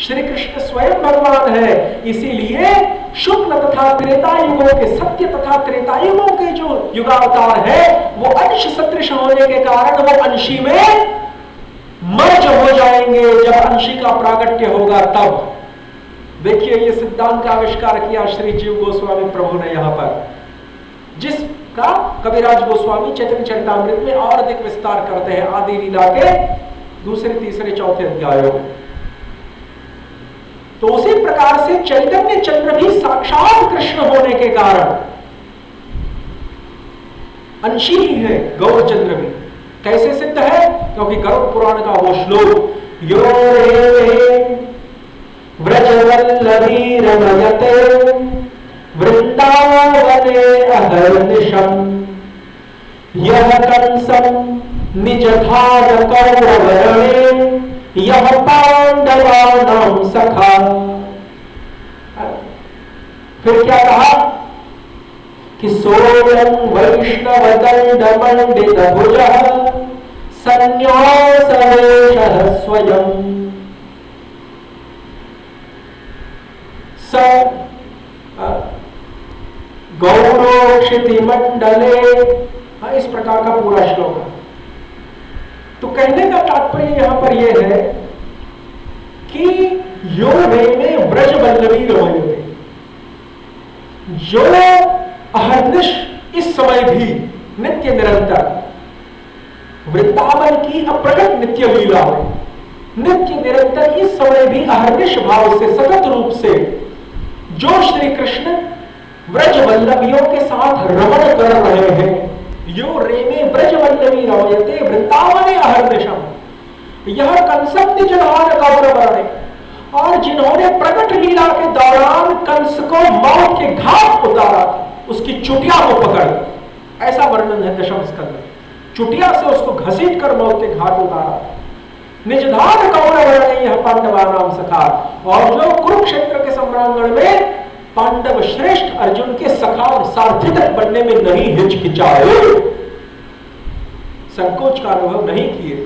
श्री कृष्ण स्वयं भगवान है, इसीलिए शुक्ल तथा त्रेता युगों के, सत्य तथा त्रेता युगों के जो युगावतार है वो अंश सदृश होने के कारण वो अंशी में मर्ज हो जाएंगे। जब अंशी का प्रागट्य होगा तब। देखिए ये सिद्धांत का आविष्कार किया श्री जीव गोस्वामी प्रभु ने यहां पर, जिसका कविराज गोस्वामी चैतन्य चरितामृत में और अधिक विस्तार करते हैं आदि लीला के दूसरे तीसरे चौथे अध्यायों में। तो उसी प्रकार से चैतन्य चंद्र भी साक्षात कृष्ण होने के कारण अंशी ही है, गौर चंद्र भी। कैसे सिद्ध है? क्योंकि गरुड़ पुराण का वो श्लोक, यो रे व्रजवल्लभी रमयते वृंदावने अहर्निशम् यह कंसं निजधार कौरवरणे यह पांडवानां सखा। फिर क्या कहा कि सोयं वैष्णव दंड मंडित भुजः संन्यासवेशः स्वयं स गौरोक्षिति मंडले। इस प्रकार का पूरा श्लोक है। तो कहने का तात्पर्य यहां पर यह है कि यो वे में व्रज वल्लभी रमयते, जो अहर्निश इस समय भी नित्य निरंतर वृंदावन की अप्रकट नित्य लीला में नित्य निरंतर इस समय भी अहर्निश भाव से सतत रूप से जो श्री कृष्ण व्रज वल्लभियों के साथ रमण कर रहे हैं। यो रे में व्रज वल्लभी रमयते वृंदावने अहर्निशम यह कंसम निजधार कौरवरणे, और जिन्होंने प्रकट लीला के दौरान कंस को मौत के घाट उतारा, उसकी चुटिया को पकड़, ऐसा वर्णन है दशम स्कंद में, चुटिया से उसको घसीट कर मौत के घाट उतारा। निजधार कौरवरणे यह पांडवानां सखा, और जो कुरुक्षेत्र के सम्रांगण में पांडव श्रेष्ठ अर्जुन के सखा और सारथी तक बनने में नहीं हिचकिचाए, संकोच का अनुभव नहीं किए।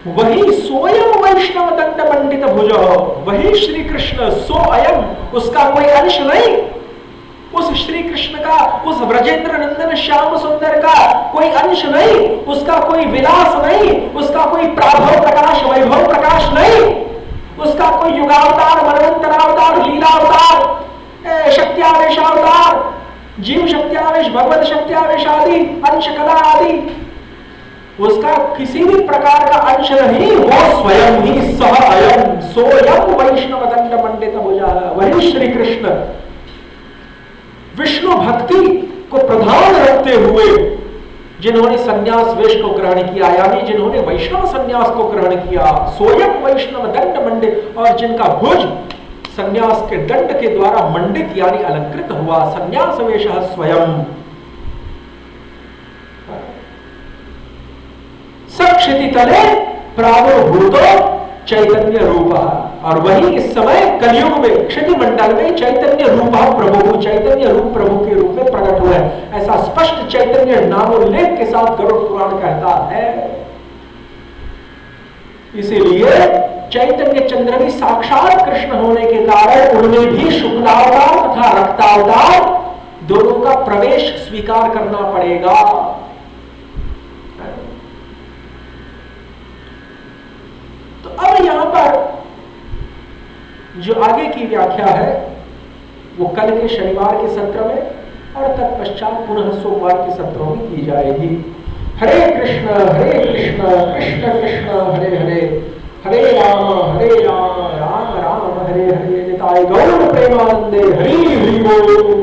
वही स्वयं वैष्णव दंड मंडित भुज, वही श्री कृष्ण सो अयम, उसका कोई अंश नहीं, उस श्री कृष्ण का, उस व्रजेंद्र नंदन श्याम सुंदर का कोई अंश नहीं, उसका कोई विलास नहीं, उसका कोई प्राभव प्रकाश वैभव प्रकाश नहीं, उसका कोई युगावतार मनवंतरावतार लीलावतार शक्त्यावेशावतार जीव शक्त्यावेश भगवत शक्त्यावेश आदि अंश कला आदि, उसका किसी भी प्रकार का अंश नहीं। वो स्वयं ही सह अयम सोयम वैष्णव दंड मंडित भुजः, वही श्री कृष्ण विष्णु भक्ति को प्रधान रखते हुए जिन्होंने संन्यास वेश को ग्रहण किया, यानी जिन्होंने वैष्णव संन्यास को ग्रहण किया, स्वयं वैष्णव दंड मंडित, और जिनका भुज संन्यास के दंड के द्वारा मंडित यानी अलंकृत हुआ, संन्यास वेश स्वयं। क्षिति तले प्रादुर्भूतो चैतन्य रूप। और वही इस समय कलयुग में क्षिति मंडल में चैतन्य रूप प्रभु, चैतन्य रूप प्रभु के रूप में प्रकट हुआ है, ऐसा स्पष्ट चैतन्य नामोल्लेख के साथ गरुड़ पुराण कहता है। इसीलिए चैतन्य चंद्र भी साक्षात कृष्ण होने के कारण उनमें भी शुक्लावतार तथा रक्तावतार दोनों का प्रवेश स्वीकार करना पड़ेगा। तो अब यहां पर जो आगे की व्याख्या है वो कल के शनिवार के सत्र में और तत्पश्चात पुनः सोमवार के सत्रों में की जाएगी। हरे कृष्ण कृष्ण कृष्ण हरे हरे, हरे राम राम राम हरे हरे। निताय गौर प्रेमानंदे, हरि हरि बोल।